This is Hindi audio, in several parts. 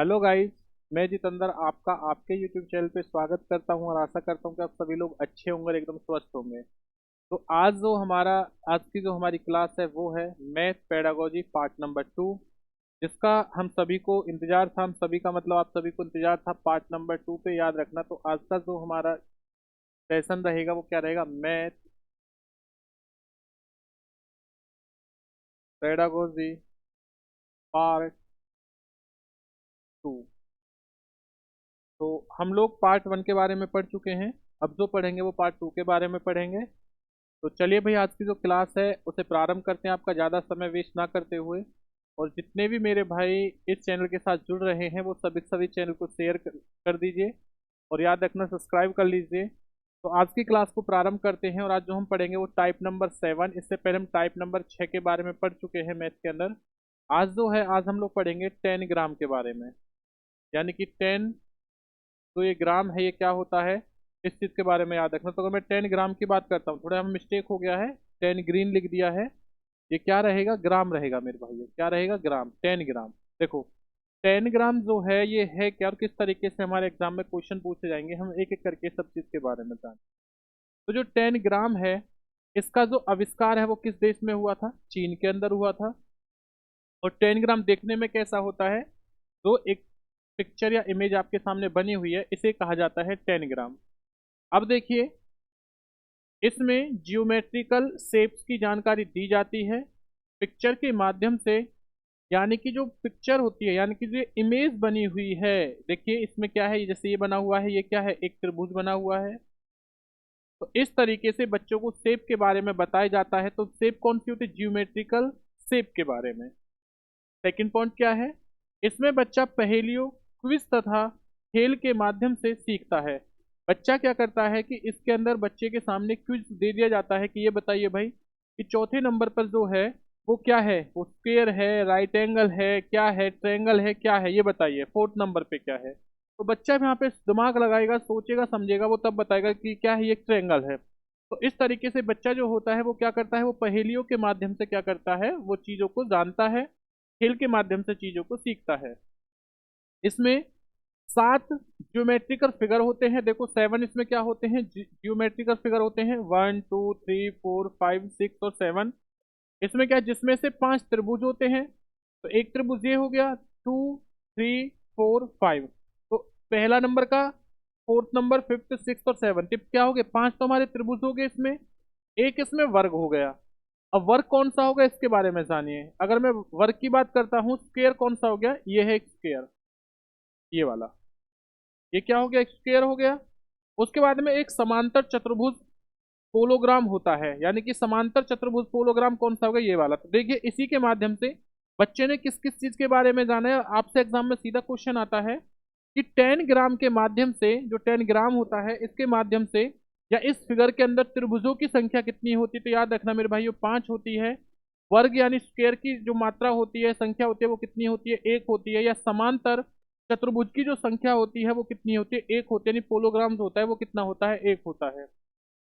Hello guys. मैं जितेंद्र आपका आपके यूट्यूब चैनल पे स्वागत करता हूं और आशा करता हूं कि आप सभी लोग अच्छे होंगे और एकदम स्वस्थ होंगे। तो आज की जो हमारी क्लास है वो है मैथ पेडागोजी पार्ट नंबर 2, जिसका हम सभी को इंतजार था। हम सभी का मतलब आप सभी को इंतजार था पार्ट नंबर 2 पे। याद रखना, तो आज का जो हमारा सेशन रहेगा वो क्या रहेगा, मैथ पेडागोजी पार्ट 2। तो हम लोग पार्ट 1 के बारे में पढ़ चुके हैं। अब जो पढ़ेंगे वो पार्ट 2 के बारे में पढ़ेंगे। तो चलिए भाई, आज की जो क्लास है उसे प्रारंभ करते हैं, आपका ज़्यादा समय वेस्ट ना करते हुए। और जितने भी मेरे भाई इस चैनल के साथ जुड़ रहे हैं वो सभी सभी चैनल को शेयर कर दीजिए और याद रखना सब्सक्राइब कर लीजिए। तो आज की क्लास को प्रारंभ करते हैं और आज जो हम पढ़ेंगे वो टाइप नंबर 7। इससे पहले हम टाइप नंबर 6 के बारे में पढ़ चुके हैं मैथ के अंदर। आज हम लोग पढ़ेंगे 10 ग्राम के बारे में। यानी कि 10, तो ये ग्राम है, ये क्या होता है इस चीज़ के बारे में याद रखना। तो अगर मैं 10 ग्राम की बात करता हूँ, थोड़ा हम मिस्टेक हो गया है, 10 ग्रीन लिख दिया है। ये क्या रहेगा, ग्राम रहेगा मेरे भाइयों, क्या रहेगा, ग्राम, 10 ग्राम। देखो 10 ग्राम जो है ये है क्या और किस तरीके से हमारे एग्जाम में क्वेश्चन पूछे जाएंगे, हम एक एक करके सब चीज़ के बारे में जान। तो जो 10 ग्राम है, इसका जो आविष्कार है वो किस देश में हुआ था, चीन के अंदर हुआ था। और 10 ग्राम देखने में कैसा होता है, तो एक पिक्चर या इमेज आपके सामने बनी हुई है, इसे कहा जाता है 10 ग्राम। अब देखिए, इसमें जियोमेट्रिकल शेप्स की जानकारी दी जाती है पिक्चर के माध्यम से। यानी कि जो पिक्चर होती है, यानी कि जो इमेज बनी हुई है, देखिए इसमें क्या है, जैसे ये बना हुआ है, ये क्या है, एक त्रिभुज बना हुआ है। तो इस तरीके से बच्चों को शेप के बारे में बताया जाता है। तो शेप कौन सी होती है, जियोमेट्रिकल शेप के बारे में। सेकंड पॉइंट क्या है, इसमें बच्चा पहेलियों, क्विज तथा खेल के माध्यम से सीखता है। बच्चा क्या करता है कि इसके अंदर बच्चे के सामने क्विज दे दिया जाता है कि ये बताइए भाई कि चौथे नंबर पर जो है वो क्या है, वो स्क्वायर है, राइट एंगल है, क्या है, ट्रायंगल है, क्या है, ये बताइए। फोर्थ नंबर पे क्या है, तो बच्चा यहाँ पे दिमाग लगाएगा, सोचेगा, समझेगा, वो तब बताएगा कि क्या है, ये ट्रायंगल है। तो इस तरीके से बच्चा जो होता है वो क्या करता है, वो पहेलियों के माध्यम से क्या करता है, वो चीजों को जानता है, खेल के माध्यम से चीजों को सीखता है। इसमें 7 ज्योमेट्रिकल फिगर होते हैं। देखो 7 इसमें क्या होते हैं, ज्योमेट्रिकल फिगर होते हैं, 1 2 3 4 5 6 और 7। इसमें क्या है, जिसमें से 5 त्रिभुज होते हैं। तो एक त्रिभुज ये हो गया, 2 3 4 5। तो पहला नंबर का, फोर्थ नंबर, फिफ्थ, सिक्स और सेवन, टिप क्या हो गए, 5 तो हमारे त्रिभुज हो गए इसमें। एक इसमें वर्ग हो गया। अब वर्ग कौन सा होगा इसके बारे में जानिए। अगर मैं वर्ग की बात करता हूँ, स्क्वायर कौन सा हो गया, ये है एक स्क्वायर, ये वाला, ये क्या हो गया, एक स्क्वायर हो गया। उसके बाद में एक समांतर चतुर्भुज पोलोग्राम होता है। यानी कि समांतर चतुर्भुज पोलोग्राम कौन सा होगा, ये वाला। तो देखिए इसी के माध्यम से बच्चे ने किस किस चीज के बारे में जाना है। आपसे एग्जाम में सीधा क्वेश्चन आता है कि 10 ग्राम के माध्यम से, जो 10 ग्राम होता है इसके माध्यम से, या इस फिगर के अंदर त्रिभुजों की संख्या कितनी होती है। तो याद रखना मेरे भाइयों, 5 होती है। वर्ग यानी स्क्वायर की जो मात्रा होती है, संख्या होती है, वो कितनी होती है, 1 होती है। या समांतर चतुर्भुज की जो संख्या होती है वो कितनी होती है, 1 होती है। यानी पोलोग्राम जो होता है वो कितना होता है, 1 होता है।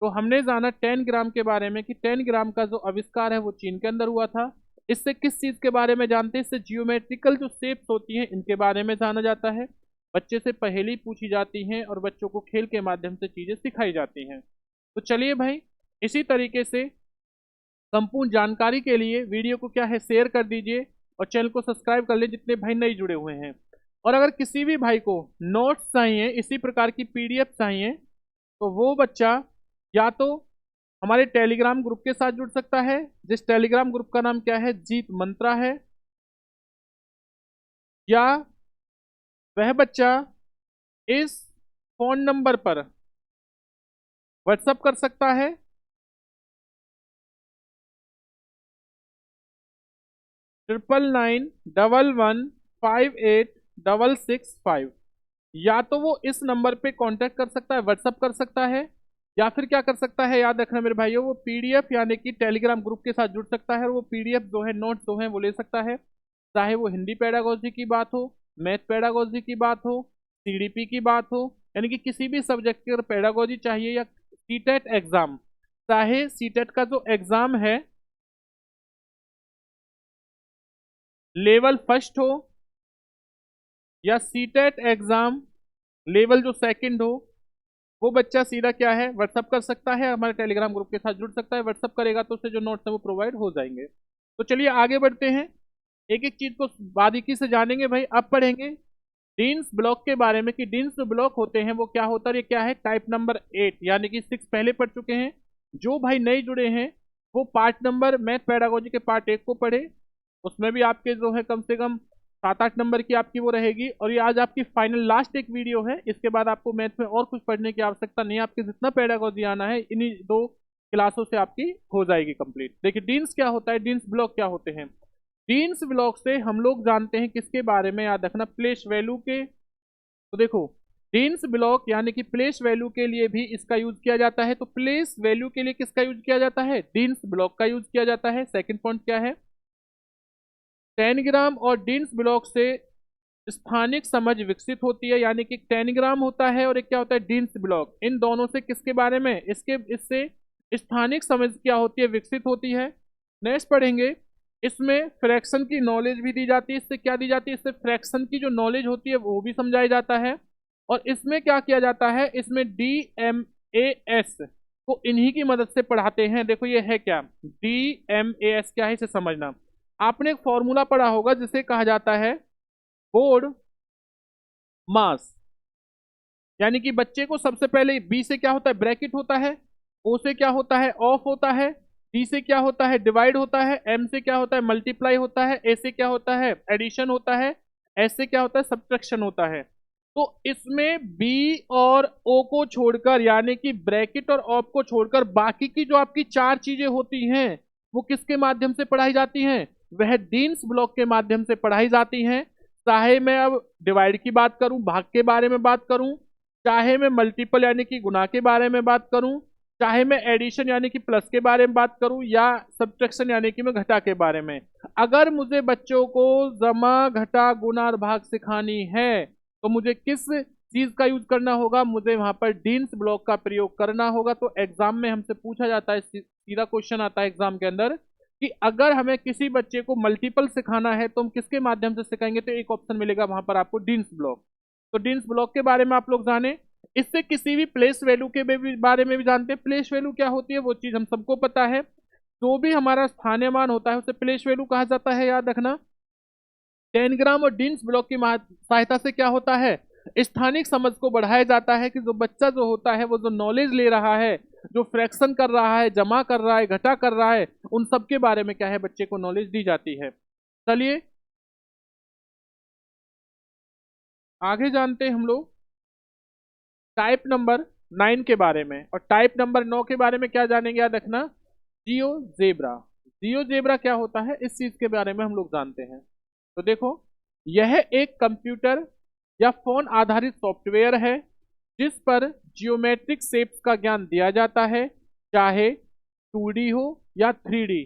तो हमने जाना 10 ग्राम के बारे में कि 10 ग्राम का जो आविष्कार है वो चीन के अंदर हुआ था। इससे किस चीज के बारे में जानते हैं, इससे जियोमेट्रिकल जो शेप्स होती हैं इनके बारे में जाना जाता है। बच्चे से पहेली पूछी जाती हैं और बच्चों को खेल के माध्यम से चीजें सिखाई जाती हैं। तो चलिए भाई, इसी तरीके से संपूर्ण जानकारी के लिए वीडियो को क्या है, शेयर कर दीजिए और चैनल को सब्सक्राइब कर ले जितने भाई नए जुड़े हुए हैं। और अगर किसी भी भाई को नोट्स चाहिए, इसी प्रकार की पीडीएफ चाहिए, तो वो बच्चा या तो हमारे टेलीग्राम ग्रुप के साथ जुड़ सकता है, जिस टेलीग्राम ग्रुप का नाम क्या है, जीत मंत्रा है। या वह बच्चा इस फोन नंबर पर व्हाट्सअप कर सकता है, 9991158665। या तो वो इस नंबर पे कांटेक्ट कर सकता है, व्हाट्सअप कर सकता है, या फिर क्या कर सकता है, याद रखना मेरे भाइयों, वो पीडीएफ यानी कि टेलीग्राम ग्रुप के साथ जुड़ सकता है और वो पीडीएफ जो है, नोट जो है वो ले सकता है। चाहे वो हिंदी पेडागोजी की बात हो, मैथ पेडागोजी की बात हो, सीडीपी की बात हो, यानी कि किसी भी सब्जेक्ट की अगर पेडागोजी चाहिए, या सीटेट एग्जाम, चाहे सीटेट का जो एग्जाम है लेवल फर्स्ट हो या सीटेट एग्जाम लेवल जो सेकंड हो, वो बच्चा सीधा क्या है, व्हाट्सअप कर सकता है, हमारे टेलीग्राम ग्रुप के साथ जुड़ सकता है। व्हाट्सअप करेगा तो उससे जो नोट्स है वो प्रोवाइड हो जाएंगे। तो चलिए आगे बढ़ते हैं, एक एक चीज को बारीकी से जानेंगे भाई। अब पढ़ेंगे डीन्स ब्लॉक के बारे में कि डीन्स जो ब्लॉक होते हैं वो क्या होता है। ये क्या है, टाइप नंबर 8, यानी कि 6 पहले पढ़ चुके हैं। जो भाई नए जुड़े हैं वो पार्ट नंबर मैथ पेडागोजी के पार्ट 1 को पढ़े, उसमें भी आपके जो है कम से कम 7-8 नंबर की आपकी वो रहेगी। और ये आज आपकी फाइनल लास्ट एक वीडियो है, इसके बाद आपको मैथ में और कुछ पढ़ने की आवश्यकता नहीं है। आपके जितना पेडागोजी आना है इन्हीं 2 क्लासों से आपकी हो जाएगी कंप्लीट। देखिए डीन्स क्या होता है, डीन्स ब्लॉक क्या होते हैं। डीन्स ब्लॉक से हम लोग जानते हैं किसके बारे में, याद रखना, प्लेस वैल्यू के। तो देखो डीन्स ब्लॉक यानी कि प्लेस वैल्यू के लिए भी इसका यूज किया जाता है। तो प्लेस वैल्यू के लिए किसका यूज किया जाता है, डीन्स ब्लॉक का यूज किया जाता है। सेकंड पॉइंट क्या है, टेनग्राम और डीन्स ब्लॉक से स्थानिक समझ विकसित होती है, यानी कि टेनग्राम होता है और एक क्या होता है, डीन्स ब्लॉक। इन दोनों से किसके बारे में, इससे स्थानिक समझ क्या होती है, विकसित होती है। नेक्स्ट पढ़ेंगे, इसमें फ्रैक्शन की नॉलेज भी दी जाती है। इससे क्या दी जाती है, इससे फ्रैक्शन की जो नॉलेज होती है वो भी समझाया जाता है। और इसमें क्या किया जाता है, इसमें DMAS को इन्हीं की मदद से पढ़ाते हैं। देखो ये है क्या, DMAS क्या है इसे समझना। आपने एक फॉर्मूला पढ़ा होगा जिसे कहा जाता है बोर्ड मास, यानी कि बच्चे को सबसे पहले बी से क्या होता है, ब्रैकेट होता है, ओ से क्या होता है, ऑफ होता है, डी से क्या होता है, डिवाइड होता है, एम से क्या होता है, मल्टीप्लाई होता है, ए से क्या होता है, एडिशन होता है, एस से क्या होता है, सब्ट्रैक्शन होता है। तो इसमें बी और ओ को छोड़कर, यानी कि ब्रैकेट और ऑफ को छोड़कर बाकी की जो आपकी 4 चीजें होती हैं वो किसके माध्यम से पढ़ाई जाती हैं, वह डीन्स ब्लॉक के माध्यम से पढ़ाई जाती हैं। चाहे मैं अब डिवाइड की बात करूं, भाग के बारे में बात करूं, चाहे मैं मल्टीपल यानी कि गुना के बारे में बात करूं, चाहे मैं एडिशन यानी कि प्लस के बारे में बात करूं, या सब्ट्रैक्शन यानी कि मैं घटा के बारे में, अगर मुझे बच्चों को जमा घटा गुना और भाग सिखानी है तो मुझे किस चीज का यूज करना होगा, मुझे वहां पर डीन्स ब्लॉक का प्रयोग करना होगा। तो एग्जाम में हमसे पूछा जाता है, सीधा क्वेश्चन आता है एग्जाम के अंदर कि अगर हमें किसी बच्चे को मल्टीपल सिखाना है तो हम किसके माध्यम से सिखाएंगे, तो एक ऑप्शन मिलेगा वहां पर आपको, डीन्स ब्लॉक। तो डीन्स ब्लॉक के बारे में आप लोग जाने। इससे किसी भी प्लेस वैल्यू के बारे में भी जानते हैं। प्लेस वैल्यू क्या होती है वो चीज हम सबको पता है, जो भी हमारा स्थानीय मान होता है उसे प्लेस वैल्यू कहा जाता है, याद रखना। टेनग्राम और डीन्स ब्लॉक की सहायता से क्या होता है, स्थानिक समझ को बढ़ाया जाता है कि जो बच्चा जो होता है वो जो नॉलेज ले रहा है, जो फ्रैक्शन कर रहा है, जमा कर रहा है, घटा कर रहा है, उन सब के बारे में क्या है, बच्चे को नॉलेज दी जाती है। चलिए आगे जानते हैं हम लोग टाइप नंबर 9 के बारे में। और टाइप नंबर 9 के बारे में क्या जानेंगे, याद रखना, जियो जेब्रा। जियो जेब्रा क्या होता है इस चीज के बारे में हम लोग जानते हैं। तो देखो यह एक कंप्यूटर या फोन आधारित सॉफ्टवेयर है जिस पर जियोमेट्रिक शेप्स का ज्ञान दिया जाता है, चाहे 2D हो या 3D।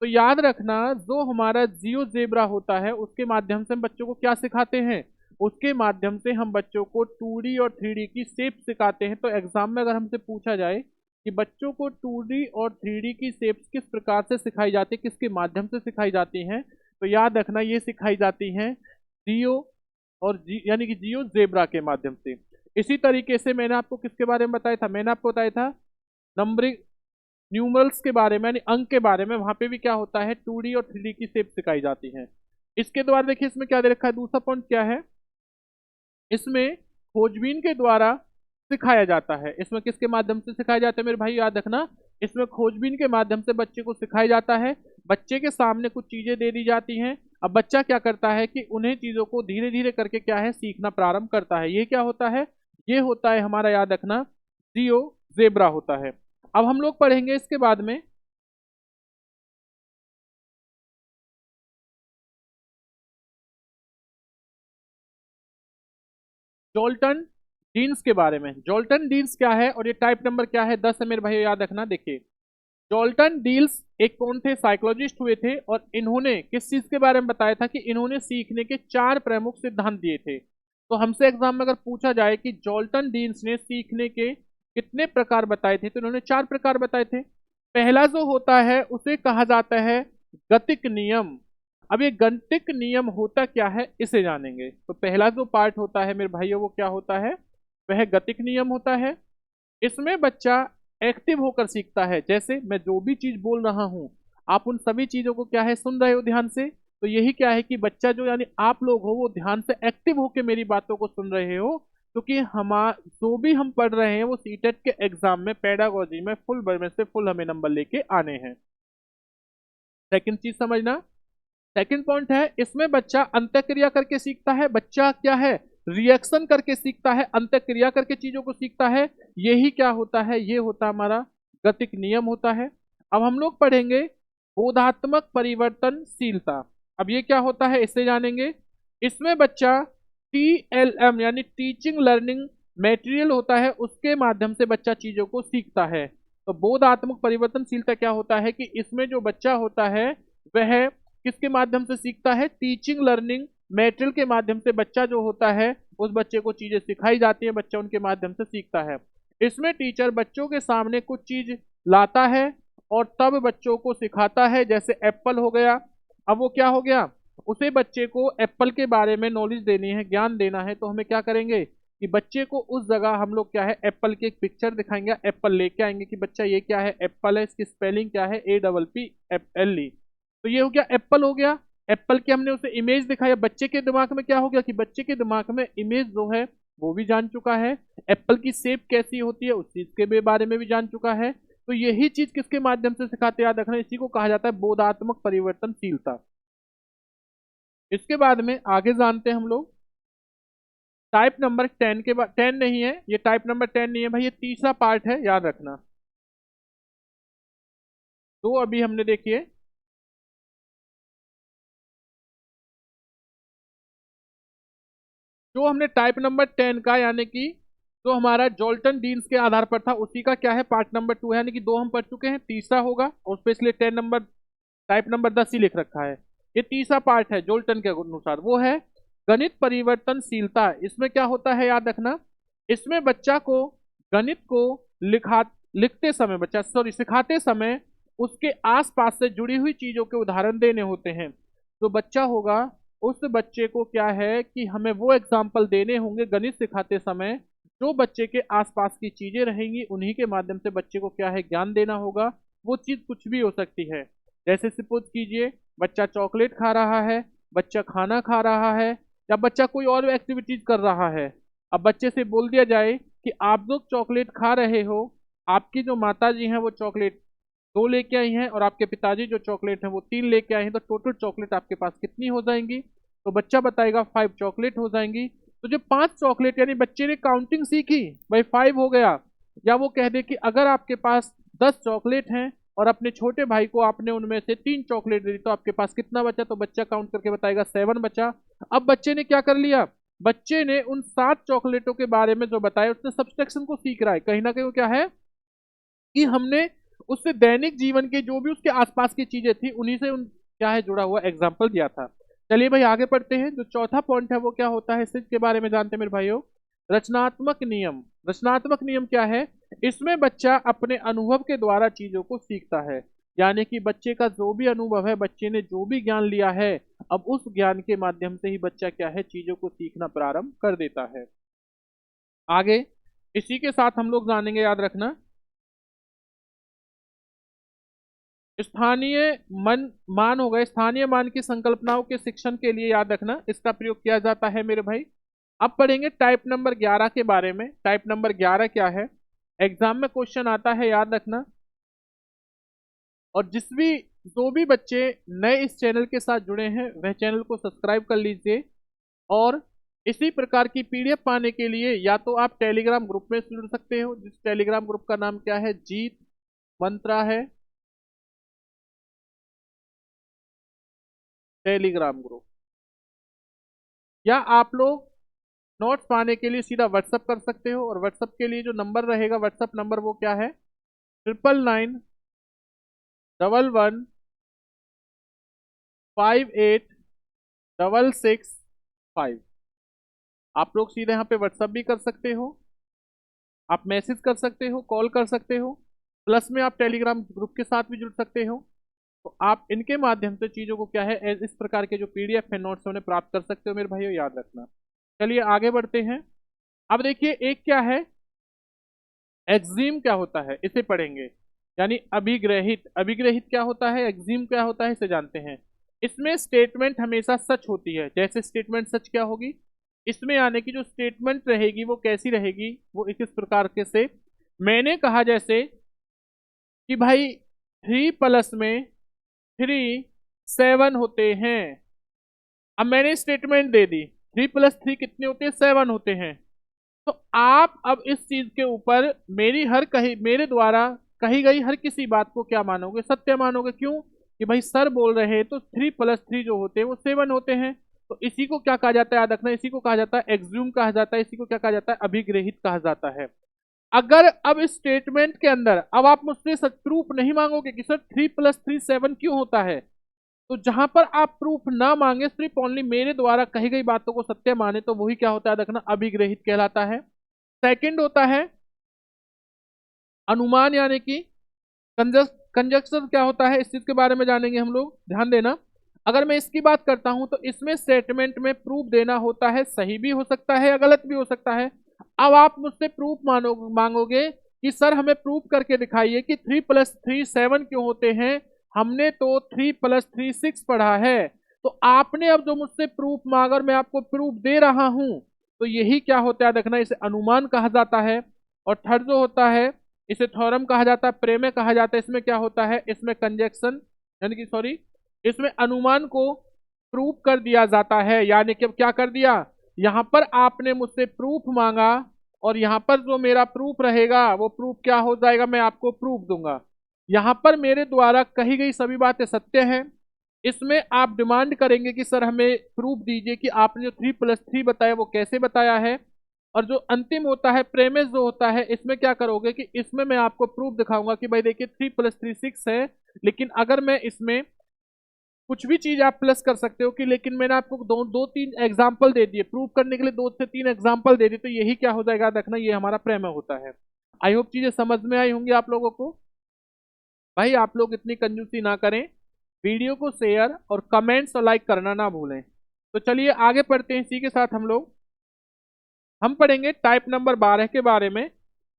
तो याद रखना जो हमारा जियो जेब्रा होता है उसके माध्यम से हम बच्चों को क्या सिखाते हैं, उसके माध्यम से हम बच्चों को 2D और 3D की शेप सिखाते हैं। तो एग्जाम में अगर हमसे पूछा जाए कि बच्चों को 2D और 3D की शेप्स किस प्रकार से सिखाई जाती है, किसके माध्यम से सिखाई जाती हैं, तो याद रखना ये सिखाई जाती हैं जियो और यानी कि जियो जेब्रा के माध्यम से। इसी तरीके से मैंने आपको किसके बारे में बताया था, मैंने आपको बताया था नंबरिंग न्यूमरल्स के बारे में, यानी अंक के बारे में। वहां पे भी क्या होता है, 2D और 3D की शेप सिखाई जाती है। इसके द्वारा देखिए इसमें क्या दे रखा है, दूसरा पॉइंट क्या है, इसमें खोजबीन के द्वारा सिखाया जाता है। इसमें किसके माध्यम से सिखाया जाता है मेरे भाई, याद रखना, इसमें खोजबीन के माध्यम से बच्चे को सिखाया जाता है। बच्चे के सामने कुछ चीजें दे दी जाती हैं, अब बच्चा क्या करता है कि उन्हें चीजों को धीरे धीरे करके क्या है, सीखना प्रारंभ करता है। ये क्या होता है, ये होता है हमारा, याद रखना, जियो जेब्रा होता है। अब हम लोग पढ़ेंगे इसके बाद में जॉल्टन डीन्स के बारे में। जॉल्टन डीन्स क्या है और ये टाइप नंबर क्या है, 10 है मेरे भाई, याद रखना। देखिए जॉल्टन डील्स एक कौन थे, साइकोलॉजिस्ट हुए थे, और इन्होंने किस चीज के बारे में बताया था कि इन्होंने सीखने के 4 प्रमुख सिद्धांत दिए थे। तो हमसे एग्जाम में अगर पूछा जाए कि जॉल्टन डीन्स ने सीखने के कितने प्रकार बताए थे, तो इन्होंने 4 प्रकार बताए थे। पहला जो होता है उसे कहा जाता है गतिक नियम। अब ये गणितिक नियम होता क्या है इसे जानेंगे। तो पहला जो पार्ट होता है मेरे भाइयों वो क्या होता है, वह गतिक नियम होता है। इसमें बच्चा एक्टिव होकर सीखता है, जैसे मैं जो भी चीज बोल रहा हूं आप उन सभी चीजों को क्या है सुन रहे हो ध्यान से। तो यही क्या है कि बच्चा जो यानी आप लोग हो वो ध्यान से एक्टिव होकर मेरी बातों को सुन रहे हो, क्योंकि जो भी हम पढ़ रहे हैं वो सीटेट के एग्जाम में पेडागोजी में फुल में से फुल हमें नंबर लेके आने हैं। सेकंड चीज समझना, सेकंड पॉइंट है इसमें बच्चा अंतःक्रिया करके सीखता है। बच्चा क्या है, रिएक्शन करके सीखता है, अंतःक्रिया करके चीजों को सीखता है। यही क्या होता है, ये होता है हमारा गतिक नियम होता है। अब हम लोग पढ़ेंगे बोधात्मक परिवर्तनशीलता। अब ये क्या होता है इससे जानेंगे। इसमें बच्चा TLM यानी टीचिंग लर्निंग मेटेरियल होता है, उसके माध्यम से बच्चा चीजों को सीखता है। तो बोधात्मक परिवर्तनशीलता क्या होता है कि इसमें जो बच्चा होता है वह किसके माध्यम से सीखता है, टीचिंग लर्निंग मेटेरियल के माध्यम से बच्चा जो होता है उस बच्चे को चीजें सिखाई जाती है, बच्चा उनके माध्यम से सीखता है। इसमें टीचर बच्चों के सामने कुछ चीज लाता है और तब बच्चों को सिखाता है, जैसे एप्पल हो गया। अब वो क्या हो गया, उसे बच्चे को एप्पल के बारे में नॉलेज देनी है, ज्ञान देना है, तो हमें क्या करेंगे कि बच्चे को उस जगह हम लोग क्या है एप्पल की एक पिक्चर दिखाएंगे, एप्पल लेके आएंगे कि बच्चा ये क्या है, एप्पल है, इसकी स्पेलिंग क्या है, APPLE। तो ये हो गया एप्पल हो गया। एप्पल की हमने उसे इमेज दिखाया, बच्चे के दिमाग में क्या हो गया कि बच्चे के दिमाग में इमेज जो है वो भी जान चुका है, एप्पल की शेप कैसी होती है उस चीज के भी बारे में भी जान चुका है। तो यही चीज किसके माध्यम से सिखाते, याद रखना, इसी को कहा जाता है बोधात्मक परिवर्तनशीलता। इसके बाद में आगे जानते हैं हम लोग टाइप नंबर 10 के बाद। 10 नहीं है ये, टाइप नंबर 10 नहीं है भाई, ये तीसरा पार्ट है, याद रखना। तो अभी हमने देखिए जो हमने टाइप नंबर 10 का यानी कि जो हमारा जॉल्टन डीन्स के आधार पर था उसी का क्या है पार्ट नंबर 2 है, यानी कि 2 हम पढ़ चुके हैं, तीसरा होगा और उस पर इसलिए 10 नंबर टाइप नंबर 10 ही लिख रखा है। ये तीसरा पार्ट है जॉल्टन के अनुसार, वो है गणित परिवर्तनशीलता। इसमें क्या होता है याद रखना, इसमें बच्चा को गणित को लिखा लिखते समय बच्चा सॉरी सिखाते समय उसके आसपास से जुड़ी हुई चीजों के उदाहरण देने होते हैं। तो बच्चा होगा उस बच्चे को क्या है कि हमें वो एग्जाम्पल देने होंगे गणित सिखाते समय, जो बच्चे के आसपास की चीजें रहेंगी उन्हीं के माध्यम से बच्चे को क्या है ज्ञान देना होगा। वो चीज कुछ भी हो सकती है, जैसे सपोज कीजिए बच्चा चॉकलेट खा रहा है, बच्चा खाना खा रहा है, या बच्चा कोई और एक्टिविटीज कर रहा है। अब बच्चे से बोल दिया जाए कि आप लोग चॉकलेट खा रहे हो, आपकी जो माता जी हैं वो चॉकलेट 2 लेके आई हैं और आपके पिताजी जो चॉकलेट हैं वो 3 लेके आए हैं, तो टोटल चॉकलेट आपके पास कितनी हो जाएंगी। तो बच्चा बताएगा 5 चॉकलेट हो जाएंगी। तो जो 5 चॉकलेट यानी बच्चे ने काउंटिंग सीखी, भाई 5 हो गया। या वो कह दे कि अगर आपके पास 10 चॉकलेट हैं और अपने छोटे भाई को आपने उनमें से 3 चॉकलेट दे दी, तो आपके पास कितना बचा, तो बच्चा काउंट करके बताएगा 7 बचा। अब बच्चे ने क्या कर लिया, बच्चे ने उन 7 चॉकलेटों के बारे में जो बताया उसने सब्सट्रैक्शन को सीख रहा है, कहीं ना कहीं वो क्या है कि हमने उससे दैनिक जीवन के जो भी उसके आसपास की चीजें थी उन्हीं से उन क्या है जुड़ा हुआ एग्जाम्पल दिया था। चलिए भाई आगे पढ़ते हैं, जो चौथा पॉइंट है वो क्या होता है, इस के बारे में जानते हैं मेरे भाइयों। रचनात्मक नियम। रचनात्मक नियम क्या है, इसमें बच्चा अपने अनुभव के द्वारा चीजों को सीखता है, यानी कि बच्चे का जो भी अनुभव है, बच्चे ने जो भी ज्ञान लिया है, अब उस ज्ञान के माध्यम से ही बच्चा क्या है चीजों को सीखना प्रारंभ कर देता है। आगे इसी के साथ हम लोग जानेंगे, याद रखना, स्थानीय मन मान हो गए, स्थानीय मान की संकल्पनाओं के शिक्षण के लिए याद रखना इसका प्रयोग किया जाता है मेरे भाई। अब पढ़ेंगे टाइप नंबर 11 के बारे में। टाइप नंबर 11 क्या है, एग्जाम में क्वेश्चन आता है, याद रखना। और जो भी बच्चे नए इस चैनल के साथ जुड़े हैं वह चैनल को सब्सक्राइब कर लीजिए, और इसी प्रकार की PDF पाने के लिए या तो आप टेलीग्राम ग्रुप में जुड़ सकते हो, जिस टेलीग्राम ग्रुप का नाम क्या है, जीत मंत्रा है टेलीग्राम ग्रुप। या आप लोग नोट्स पाने के लिए सीधा व्हाट्सअप कर सकते हो, और व्हाट्सअप के लिए जो नंबर रहेगा, व्हाट्सअप नंबर वो क्या है, 9911586665। आप लोग सीधे यहाँ पे व्हाट्सअप भी कर सकते हो, आप मैसेज कर सकते हो, कॉल कर सकते हो, प्लस में आप टेलीग्राम ग्रुप के साथ भी जुड़ सकते हो। तो आप इनके माध्यम से चीजों को क्या है इस प्रकार के जो पीडीएफ है नोट्स उन्हें प्राप्त कर सकते हो मेरे भाइयों, याद रखना। चलिए आगे बढ़ते हैं। अब देखिए एक क्या है, एक्जिम क्या होता है इसे पढ़ेंगे, यानी अभिग्रहित। अभिग्रहित क्या होता है, एक्जिम क्या होता है इसे जानते हैं। इसमें स्टेटमेंट हमेशा सच होती है, जैसे स्टेटमेंट सच क्या होगी, इसमें आने की जो स्टेटमेंट रहेगी वो कैसी रहेगी, वो इस प्रकार के से मैंने कहा जैसे कि भाई 3+3 7 होते हैं। अब मैंने स्टेटमेंट दे दी 3+3 कितने होते हैं, 7 होते हैं। तो आप अब इस चीज के ऊपर मेरे द्वारा कही गई हर किसी बात को क्या मानोगे, सत्य मानोगे। क्यों कि भाई सर बोल रहे हैं तो 3+3 जो होते हैं वो 7 होते हैं। तो इसी को क्या कहा जाता है, याद रखना, इसी को कहा जाता है एक्ज्यूम कहा जाता है, इसी को क्या कहा जाता है, अभिग्रहित कहा जाता है। अगर अब इस स्टेटमेंट के अंदर अब आप मुझसे सच प्रूफ नहीं मांगोगे कि सर 3+3 7 क्यों होता है, तो जहां पर आप प्रूफ ना मांगे, सिर्फ ओनली मेरे द्वारा कही गई बातों को सत्य माने, तो वही क्या होता है, देखना अभिग्रहित कहलाता है। सेकंड होता है अनुमान, यानी कि कंजक्शन क्या होता है, इस चीज के बारे में जानेंगे हम लोग, ध्यान देना। अगर मैं इसकी बात करता हूं तो इसमें स्टेटमेंट में प्रूफ देना होता है, सही भी हो सकता है या गलत भी हो सकता है। अब आप मुझसे प्रूफ मांगोगे कि सर हमें प्रूफ करके दिखाइए कि 3+3 7 क्यों होते हैं, हमने तो 3+3 6 पढ़ा है। तो आपने अब जो मुझसे प्रूफ मांगा और मैं आपको प्रूफ दे रहा हूं, तो यही क्या होता है, देखना, इसे अनुमान कहा जाता है। और थर्ड जो होता है इसे थ्योरम कहा जाता है, प्रेमे कहा जाता है। इसमें क्या होता है, इसमें कंजक्शन यानी कि सॉरी, इसमें अनुमान को प्रूफ कर दिया जाता है, यानी कि अब क्या कर दिया, यहां पर आपने मुझसे प्रूफ मांगा और यहां पर जो मेरा प्रूफ रहेगा वो प्रूफ क्या हो जाएगा, मैं आपको प्रूफ दूंगा। यहां पर मेरे द्वारा कही गई सभी बातें सत्य हैं। इसमें आप डिमांड करेंगे कि सर हमें प्रूफ दीजिए कि आपने जो 3+3 बताया वो कैसे बताया है। और जो अंतिम होता है प्रेमिस जो होता है, इसमें क्या करोगे कि इसमें मैं आपको प्रूफ दिखाऊंगा कि भाई देखिए 3+3 6 है, लेकिन अगर मैं इसमें कुछ भी चीज आप प्लस कर सकते हो कि, लेकिन मैंने आपको दो तीन एग्जाम्पल दे दिए प्रूफ करने के लिए, 2 से 3 एग्जाम्पल दे दिए, तो यही क्या हो जाएगा, देखना ये हमारा प्रेम होता है। आई होप चीजें समझ में आई होंगी आप लोगों को। भाई आप लोग इतनी कंजूसी ना करें, वीडियो को शेयर और कमेंट्स और लाइक करना ना भूलें। तो चलिए आगे पढ़ते हैं, इसी के साथ हम पढ़ेंगे टाइप नंबर 12 के बारे में।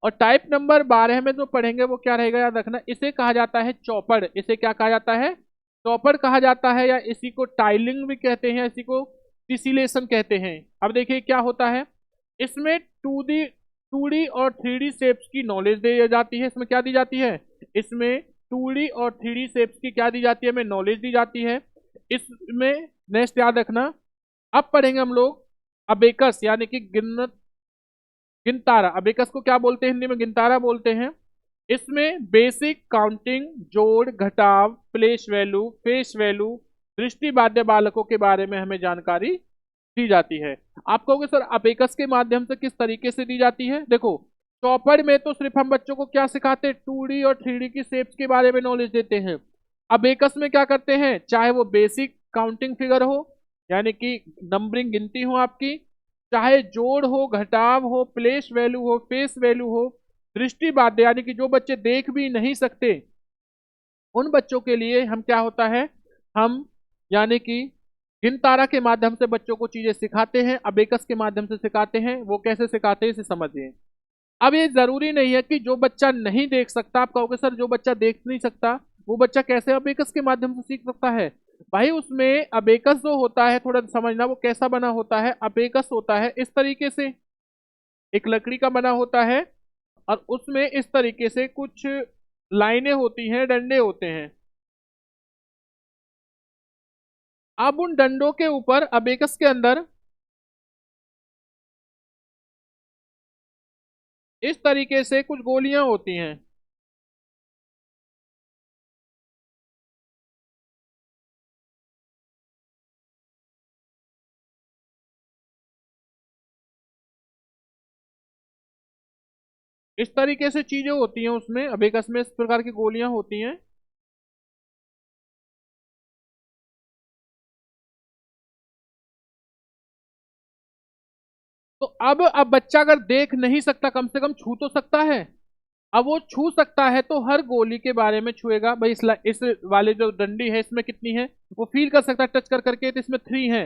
और टाइप नंबर 12 में जो पढ़ेंगे वो क्या रहेगा, याद रखना, इसे कहा जाता है चौपड़। इसे क्या कहा जाता है, चौपड़ कहा जाता है, या इसी को टाइलिंग भी कहते हैं, इसी को टिसिलेशन कहते हैं। अब देखिए क्या होता है, इसमें 2D और 3D शेप्स की नॉलेज दी जाती है। इसमें क्या दी जाती है, इसमें 2D और 3D शेप्स की क्या दी जाती है, हमें नॉलेज दी जाती है इसमें। नेक्स्ट याद रखना, अब पढ़ेंगे हम लोग अबेकस, यानी कि गिनतारा। अबेकस को क्या बोलते हैं, हिंदी में गिनतारा बोलते हैं। इसमें बेसिक काउंटिंग, जोड़ घटाव, प्लेस वैल्यू, फेस वैल्यू, दृष्टि बाध्य बालकों के बारे में हमें जानकारी दी जाती है। आप कहोगे सर अबेकस के माध्यम से किस तरीके से दी जाती है, देखो चौपड़ में तो सिर्फ हम बच्चों को क्या सिखाते हैं, 2D और 3D की शेप्स के बारे में नॉलेज देते हैं। अबेकस में क्या करते हैं, चाहे वो बेसिक काउंटिंग फिगर हो, यानी कि नंबरिंग गिनती हो आपकी, चाहे जोड़ हो, घटाव हो, प्लेस वैल्यू हो, फेस वैल्यू हो, दृष्टि बाध्य यानी कि जो बच्चे देख भी नहीं सकते, उन बच्चों के लिए हम क्या होता है, हम यानी कि गिनतारा के माध्यम से बच्चों को चीजें सिखाते हैं, अबेकस के माध्यम से सिखाते हैं। वो कैसे सिखाते हैं इसे समझिए। अब ये जरूरी नहीं है कि जो बच्चा नहीं देख सकता, आप कहोगे सर जो बच्चा देख नहीं सकता वो बच्चा कैसे अबेकस के माध्यम से सीख सकता है। भाई उसमें अबेकस जो होता है, थोड़ा समझना, वो कैसा बना होता है, अबेकस होता है इस तरीके से, एक लकड़ी का बना होता है और उसमें इस तरीके से कुछ लाइनें होती हैं, डंडे होते हैं। अब उन डंडों के ऊपर अबेकस के अंदर इस तरीके से कुछ गोलियां होती हैं। इस तरीके से चीजें होती हैं उसमें, अबेकस में इस प्रकार की गोलियां होती हैं। तो अब बच्चा अगर देख नहीं सकता, कम से कम छू तो सकता है। अब वो छू सकता है तो हर गोली के बारे में छुएगा भाई। इस वाले जो डंडी है इसमें कितनी है वो फील कर सकता है टच कर करके, तो इसमें 3 है,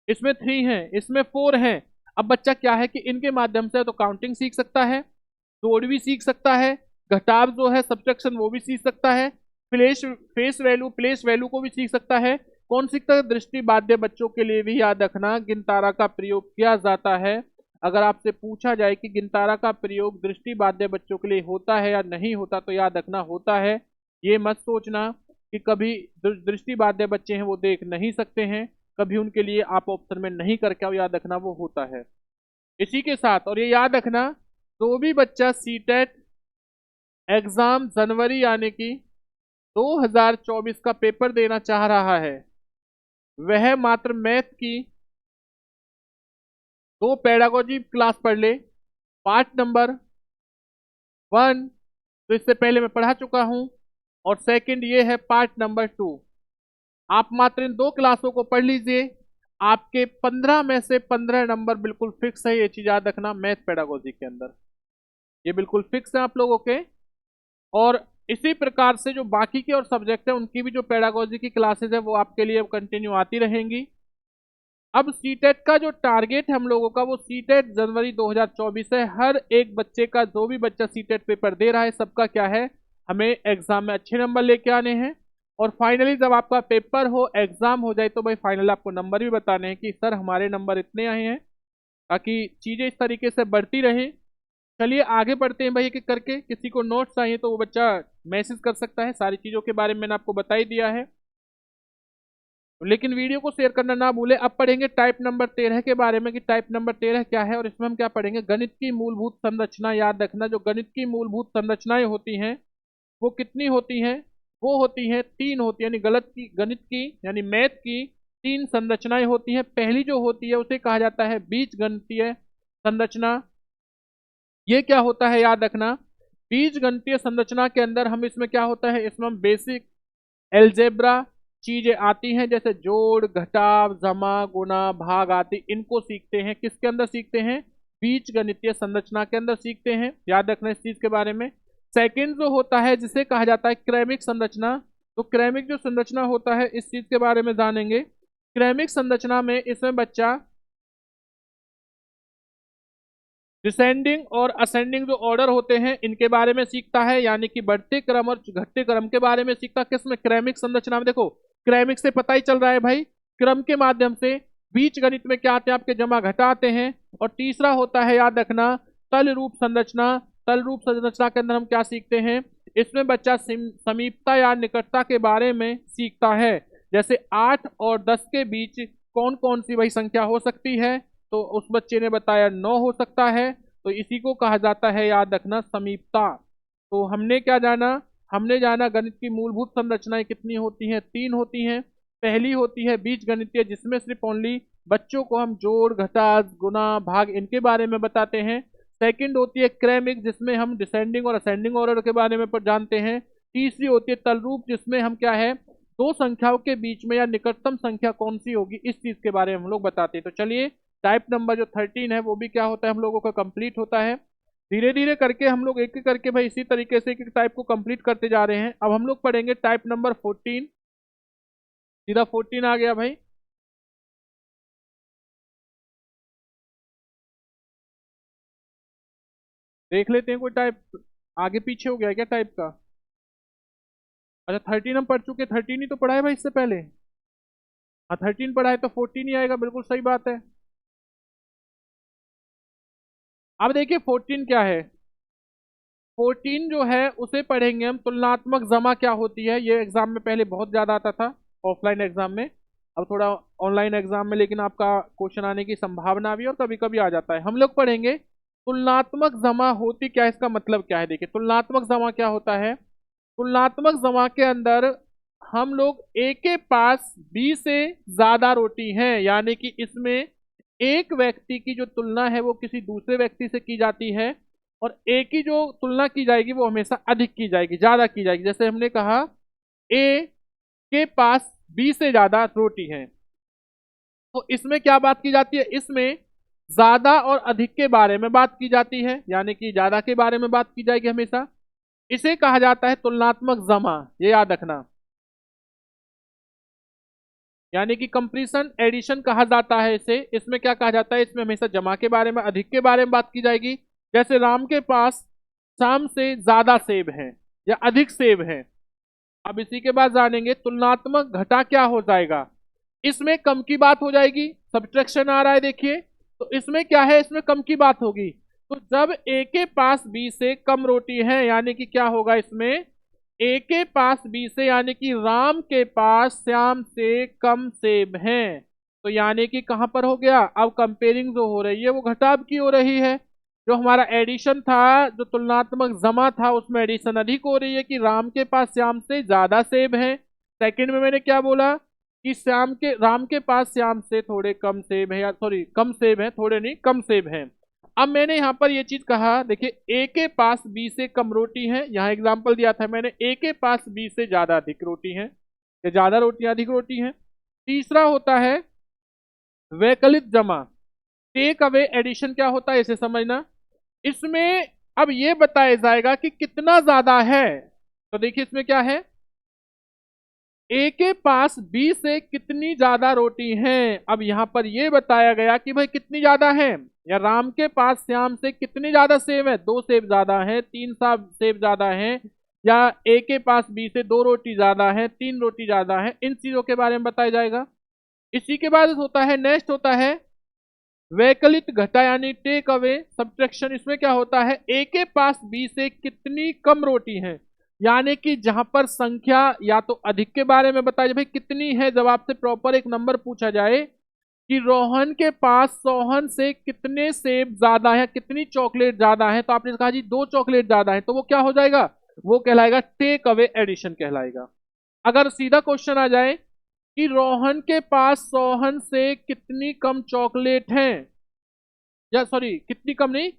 इसमें 3 है, इसमें 4 है। अब बच्चा क्या है कि इनके माध्यम से तो काउंटिंग सीख सकता है, तोड़ भी सीख सकता है, घटाव जो है सब्ट्रैक्शन वो भी सीख सकता है, प्लेस वैल्यू को भी सीख सकता है। कौन सीखता है? दृष्टि बाध्य बच्चों के लिए भी याद रखना गिनतारा का प्रयोग किया जाता है। अगर आपसे पूछा जाए कि गिनतारा का प्रयोग दृष्टि बाध्य बच्चों के लिए होता है या नहीं होता, तो याद रखना होता है। ये मत सोचना कि कभी दृष्टि बाध्य बच्चे हैं वो देख नहीं सकते हैं, कभी उनके लिए आप ऑप्शन में नहीं करके आओ, याद रखना वो होता है। इसी के साथ और ये याद रखना, तो भी बच्चा सीटेट एग्जाम जनवरी यानी कि 2024 का पेपर देना चाह रहा है, वह मात्र मैथ की 2 पेडागोजी क्लास पढ़ ले। पार्ट नंबर 1 तो इससे पहले मैं पढ़ा चुका हूं, और सेकंड ये है पार्ट नंबर 2। आप मात्र इन 2 क्लासों को पढ़ लीजिए, आपके 15 में से 15 नंबर बिल्कुल फिक्स है। ये चीज याद रखना, मैथ पेडागोजी के अंदर ये बिल्कुल फिक्स है आप लोगों के। और इसी प्रकार से जो बाकी के और सब्जेक्ट है उनकी भी जो पेडागोजी की क्लासेस है वो आपके लिए कंटिन्यू आती रहेंगी। अब सीटेट का जो टारगेट है हम लोगों का, वो सीटेट जनवरी 2024 है। हर एक बच्चे का, जो भी बच्चा सीटेट पेपर दे रहा है, सबका क्या है, हमें एग्जाम में अच्छे नंबर लेके आने हैं। और फाइनली जब आपका पेपर हो, एग्जाम हो जाए, तो भाई फाइनल आपको नंबर भी बताने हैं कि सर हमारे नंबर इतने आए हैं, ताकि चीजें इस तरीके से बढ़ती रहें। चलिए आगे बढ़ते हैं भाई, एक एक करके। किसी को नोट्स चाहिए तो वो बच्चा मैसेज कर सकता है, सारी चीज़ों के बारे में मैंने आपको बता ही दिया है। लेकिन वीडियो को शेयर करना ना भूले। अब पढ़ेंगे टाइप नंबर 13 के बारे में कि टाइप नंबर 13 क्या है, और इसमें हम क्या पढ़ेंगे, गणित की मूलभूत संरचना। याद रखना, जो गणित की मूलभूत संरचनाएं होती हैं वो कितनी होती हैं, वो होती हैं 3 होती है, यानी गणित की यानी मैथ की 3 संरचनाएं होती हैं। पहली जो होती है उसे कहा जाता है बीज गणितीय संरचना। ये क्या होता है, याद रखना, बीज गणितीय संरचना के अंदर हम इसमें क्या होता है, इसमें हम बेसिक एल्जेब्रा चीजें आती हैं, जैसे जोड़, घटाव, जमा, गुना, भाग आदि, इनको सीखते हैं। किसके अंदर सीखते हैं? बीज गणितीय संरचना के अंदर सीखते हैं। याद रखना इस चीज के बारे में। सेकंड जो होता है जिसे कहा जाता है क्रैमिक संरचना, तो क्रैमिक जो संरचना होता है इस चीज के बारे में जानेंगे। क्रैमिक संरचना में इसमें बच्चा डिसेंडिंग और असेंडिंग जो ऑर्डर होते हैं इनके बारे में सीखता है, यानी कि बढ़ते क्रम और घटते क्रम के बारे में सीखता है। किसमें? क्रैमिक संरचना में। देखो क्रैमिक से पता ही चल रहा है भाई, क्रम के माध्यम से। बीज गणित में क्या आते हैं आपके, जमा घटा आते हैं। और तीसरा होता है, याद रखना, तल रूप संरचना। तल रूप संरचना के अंदर हम क्या सीखते हैं, इसमें बच्चा समीपता या निकटता के बारे में सीखता है। जैसे 8 और 10 के बीच कौन कौन सी वही संख्या हो सकती है, तो उस बच्चे ने बताया 9 हो सकता है। तो इसी को कहा जाता है, याद रखना, समीपता। तो हमने क्या जाना, हमने जाना गणित की मूलभूत संरचनाएं कितनी होती हैं, 3 होती हैं। पहली होती है बीज गणितीय, जिसमें सिर्फ ओनली बच्चों को हम जोड़, घटा, गुना, भाग इनके बारे में बताते हैं। सेकंड होती है क्रैमिक, जिसमें हम डिसेंडिंग और असेंडिंग ऑर्डर के बारे में जानते हैं। तीसरी होती है तलरूप, जिसमें हम क्या है, 2 संख्याओं के बीच में या निकटतम संख्या कौन सी होगी, इस चीज के बारे में हम लोग बताते हैं। तो चलिए टाइप नंबर जो 13 है वो भी क्या होता है, हम लोगों का कंप्लीट होता है। धीरे धीरे करके हम लोग एक एक करके भाई इसी तरीके से एक एक टाइप को कंप्लीट करते जा रहे हैं। अब हम लोग पढ़ेंगे टाइप नंबर 14। सीधा 14 आ गया भाई। देख लेते हैं कोई टाइप आगे पीछे हो गया है क्या टाइप का। अच्छा 13 हम पढ़ चुके, 13 ही तो पढ़ा है भाई इससे पहले। हाँ 13 पढ़ा है तो 14 ही आएगा, बिल्कुल सही बात है। अब देखिए 14 क्या है। 14 जो है उसे पढ़ेंगे हम तुलनात्मक जमा क्या होती है। ये एग्जाम में पहले बहुत ज्यादा आता था, ऑफलाइन एग्जाम में। अब थोड़ा ऑनलाइन एग्जाम में लेकिन आपका क्वेश्चन आने की संभावना भी और कभी कभी आ जाता है। हम लोग पढ़ेंगे तुलनात्मक जमा होती क्या, इसका मतलब क्या है। देखिए तुलनात्मक जमा क्या होता है। तुलनात्मक जमा के अंदर हम लोग ए के पास बी से ज्यादा रोटी हैं, यानी कि इसमें एक व्यक्ति की जो तुलना है वो किसी दूसरे व्यक्ति से की जाती है, और ए की जो तुलना की जाएगी वो हमेशा अधिक की जाएगी, ज्यादा की जाएगी। जैसे हमने कहा ए के पास बी से ज्यादा रोटी है, तो इसमें क्या बात की जाती है, इसमें ज्यादा और अधिक के बारे में बात की जाती है, यानी कि ज्यादा के बारे में बात की जाएगी हमेशा। इसे कहा जाता है तुलनात्मक जमा, ये याद रखना। यानी कि कंप्रीशन एडिशन कहा जाता है इसे। इसमें क्या कहा जाता है, इसमें हमेशा जमा के बारे में, अधिक के बारे में बात की जाएगी। जैसे राम के पास श्याम से ज्यादा सेब हैं या अधिक सेब हैं। अब इसी के बाद जानेंगे तुलनात्मक घटा क्या हो जाएगा। इसमें कम की बात हो जाएगी, सब्ट्रैक्शन आ रहा है देखिए। तो इसमें क्या है, इसमें कम की बात होगी। तो जब ए के पास बी से कम रोटी है, यानी कि क्या होगा इसमें, ए के पास बी से, यानी कि राम के पास श्याम से कम सेब हैं। तो यानी कि कहां पर हो गया, अब कंपेयरिंग जो हो रही है वो घटाव की हो रही है। जो हमारा एडिशन था, जो तुलनात्मक जमा था, उसमें एडिशन अधिक हो रही है कि राम के पास श्याम से ज्यादा सेब हैं। सेकंड में मैंने क्या बोला कि राम के पास श्याम से थोड़े कम सेब है, या सॉरी कम सेब है, थोड़े नहीं कम सेब हैं। अब मैंने यहाँ पर ये चीज कहा, देखिए ए के पास बी से कम रोटी है, यहाँ एग्जांपल दिया था मैंने, ए के पास बी से ज्यादा अधिक रोटी है, या ज्यादा रोटी अधिक रोटी है। तीसरा होता है वैकल्पिक जमा, टेक अवे एडिशन। क्या होता है इसे समझना। इसमें अब ये बताया जाएगा कि कितना ज्यादा है। तो देखिए इसमें क्या है, ए के पास बी से कितनी ज्यादा रोटी हैं। अब यहां पर यह बताया गया कि भाई कितनी ज्यादा है, या राम के पास श्याम से कितनी ज्यादा सेब है, 2 सेब ज्यादा है, 3 सेब ज्यादा है, या ए के पास बी से 2 रोटी ज्यादा है, 3 रोटी ज्यादा है। इन चीजों के बारे में बताया जाएगा। इसी के बाद होता है, नेक्स्ट होता है वैकल्पिक घटा, यानी टेक अवे सब्ट्रैक्शन। इसमें क्या होता है, ए के पास बी से कितनी कम रोटी है, यानी कि जहां पर संख्या या तो अधिक के बारे में बताया जाए, भाई कितनी है। जब आपसे प्रॉपर एक नंबर पूछा जाए कि रोहन के पास सोहन से कितने सेब ज्यादा है, कितनी चॉकलेट ज्यादा है, तो आपने कहा जी 2 चॉकलेट ज्यादा है, तो वो क्या हो जाएगा, वो कहलाएगा टेक अवे एडिशन कहलाएगा। अगर सीधा क्वेश्चन आ जाए कि रोहन के पास सोहन से कितनी कम चॉकलेट है, या सॉरी कितनी कम नहीं,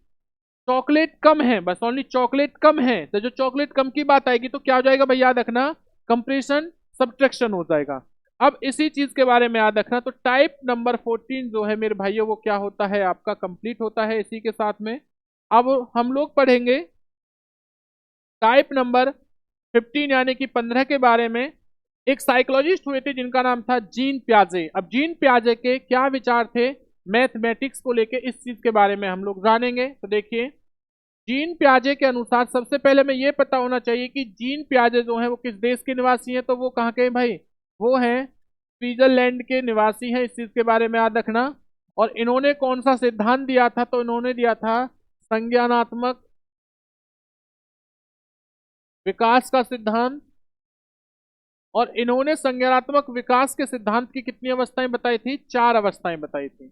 चॉकलेट कम है, बस ओनली चॉकलेट कम है, तो जो चॉकलेट कम की बात आएगी तो क्या हो जाएगा भाई, याद रखना कंप्रेशन सब्ट्रैक्शन हो जाएगा। अब इसी चीज के बारे में याद रखना। तो टाइप नंबर 14 जो है मेरे भाइयों, वो क्या होता है आपका, कंप्लीट होता है इसी के साथ में। अब हम लोग पढ़ेंगे टाइप नंबर 15 यानी कि 15 के बारे में। एक साइकोलॉजिस्ट हुए थे जिनका नाम था जीन प्याजे। अब जीन प्याजे के क्या विचार थे मैथमेटिक्स को लेके, इस चीज के बारे में हम लोग जानेंगे। तो देखिए जीन प्याजे के अनुसार सबसे पहले हमें यह पता होना चाहिए कि जीन प्याजे जो है वो किस देश के निवासी हैं। तो वो कहाँ के हैं भाई, वो हैं स्विट्जरलैंड के निवासी हैं। इस चीज के बारे में याद रखना। और इन्होंने कौन सा सिद्धांत दिया था, तो इन्होंने दिया था संज्ञानात्मक विकास का सिद्धांत। और इन्होंने संज्ञानात्मक विकास के सिद्धांत की कितनी अवस्थाएं बताई थी, 4 अवस्थाएं बताई थी।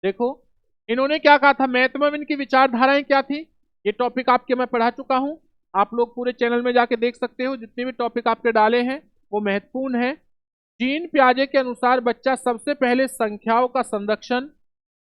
देखो इन्होंने क्या कहा था, मैथ में इनकी विचारधाराएं क्या थी, ये टॉपिक आपके मैं पढ़ा चुका हूं। आप लोग पूरे चैनल में जाके देख सकते हो, जितने भी टॉपिक आपके डाले हैं वो महत्वपूर्ण है। जीन प्याजे के अनुसार बच्चा सबसे पहले संख्याओं का संरक्षण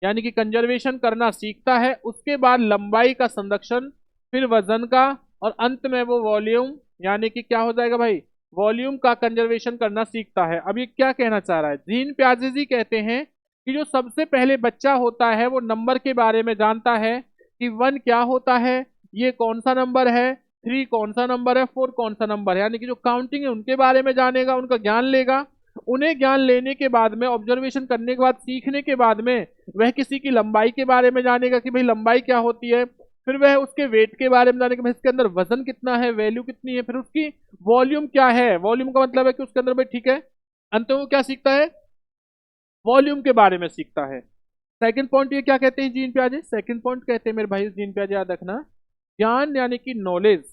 यानी कि कंजर्वेशन करना सीखता है, उसके बाद लंबाई का संरक्षण, फिर वजन का, और अंत में वो वॉल्यूम यानी कि क्या हो जाएगा भाई, वॉल्यूम का कंजर्वेशन करना सीखता है। अब ये क्या कहना चाह रहा है, जीन प्याजे जी कहते हैं कि जो सबसे पहले बच्चा होता है वो नंबर के बारे में जानता है कि 1 क्या होता है, ये कौन सा नंबर है, 3 कौन सा नंबर है, 4 कौन सा नंबर है, यानी कि जो काउंटिंग है उनके बारे में जानेगा, उनका ज्ञान लेगा। उन्हें ज्ञान लेने के बाद में, ऑब्जर्वेशन करने के बाद, सीखने के बाद में वह किसी की लंबाई के बारे में जानेगा कि भाई लंबाई क्या होती है, फिर वह उसके वेट के बारे में जानेगा, भाई इसके अंदर वजन कितना है, वैल्यू कितनी है, फिर उसकी वॉल्यूम क्या है। वॉल्यूम का मतलब है कि उसके अंदर भाई ठीक है, अंत में वो क्या सीखता है, वॉल्यूम के बारे में सीखता है। सेकंड पॉइंट ये क्या कहते हैं जीन प्याजे, सेकंड पॉइंट कहते हैं मेरे भाई जीन प्याजे, याद रखना, ज्ञान यानी कि नॉलेज,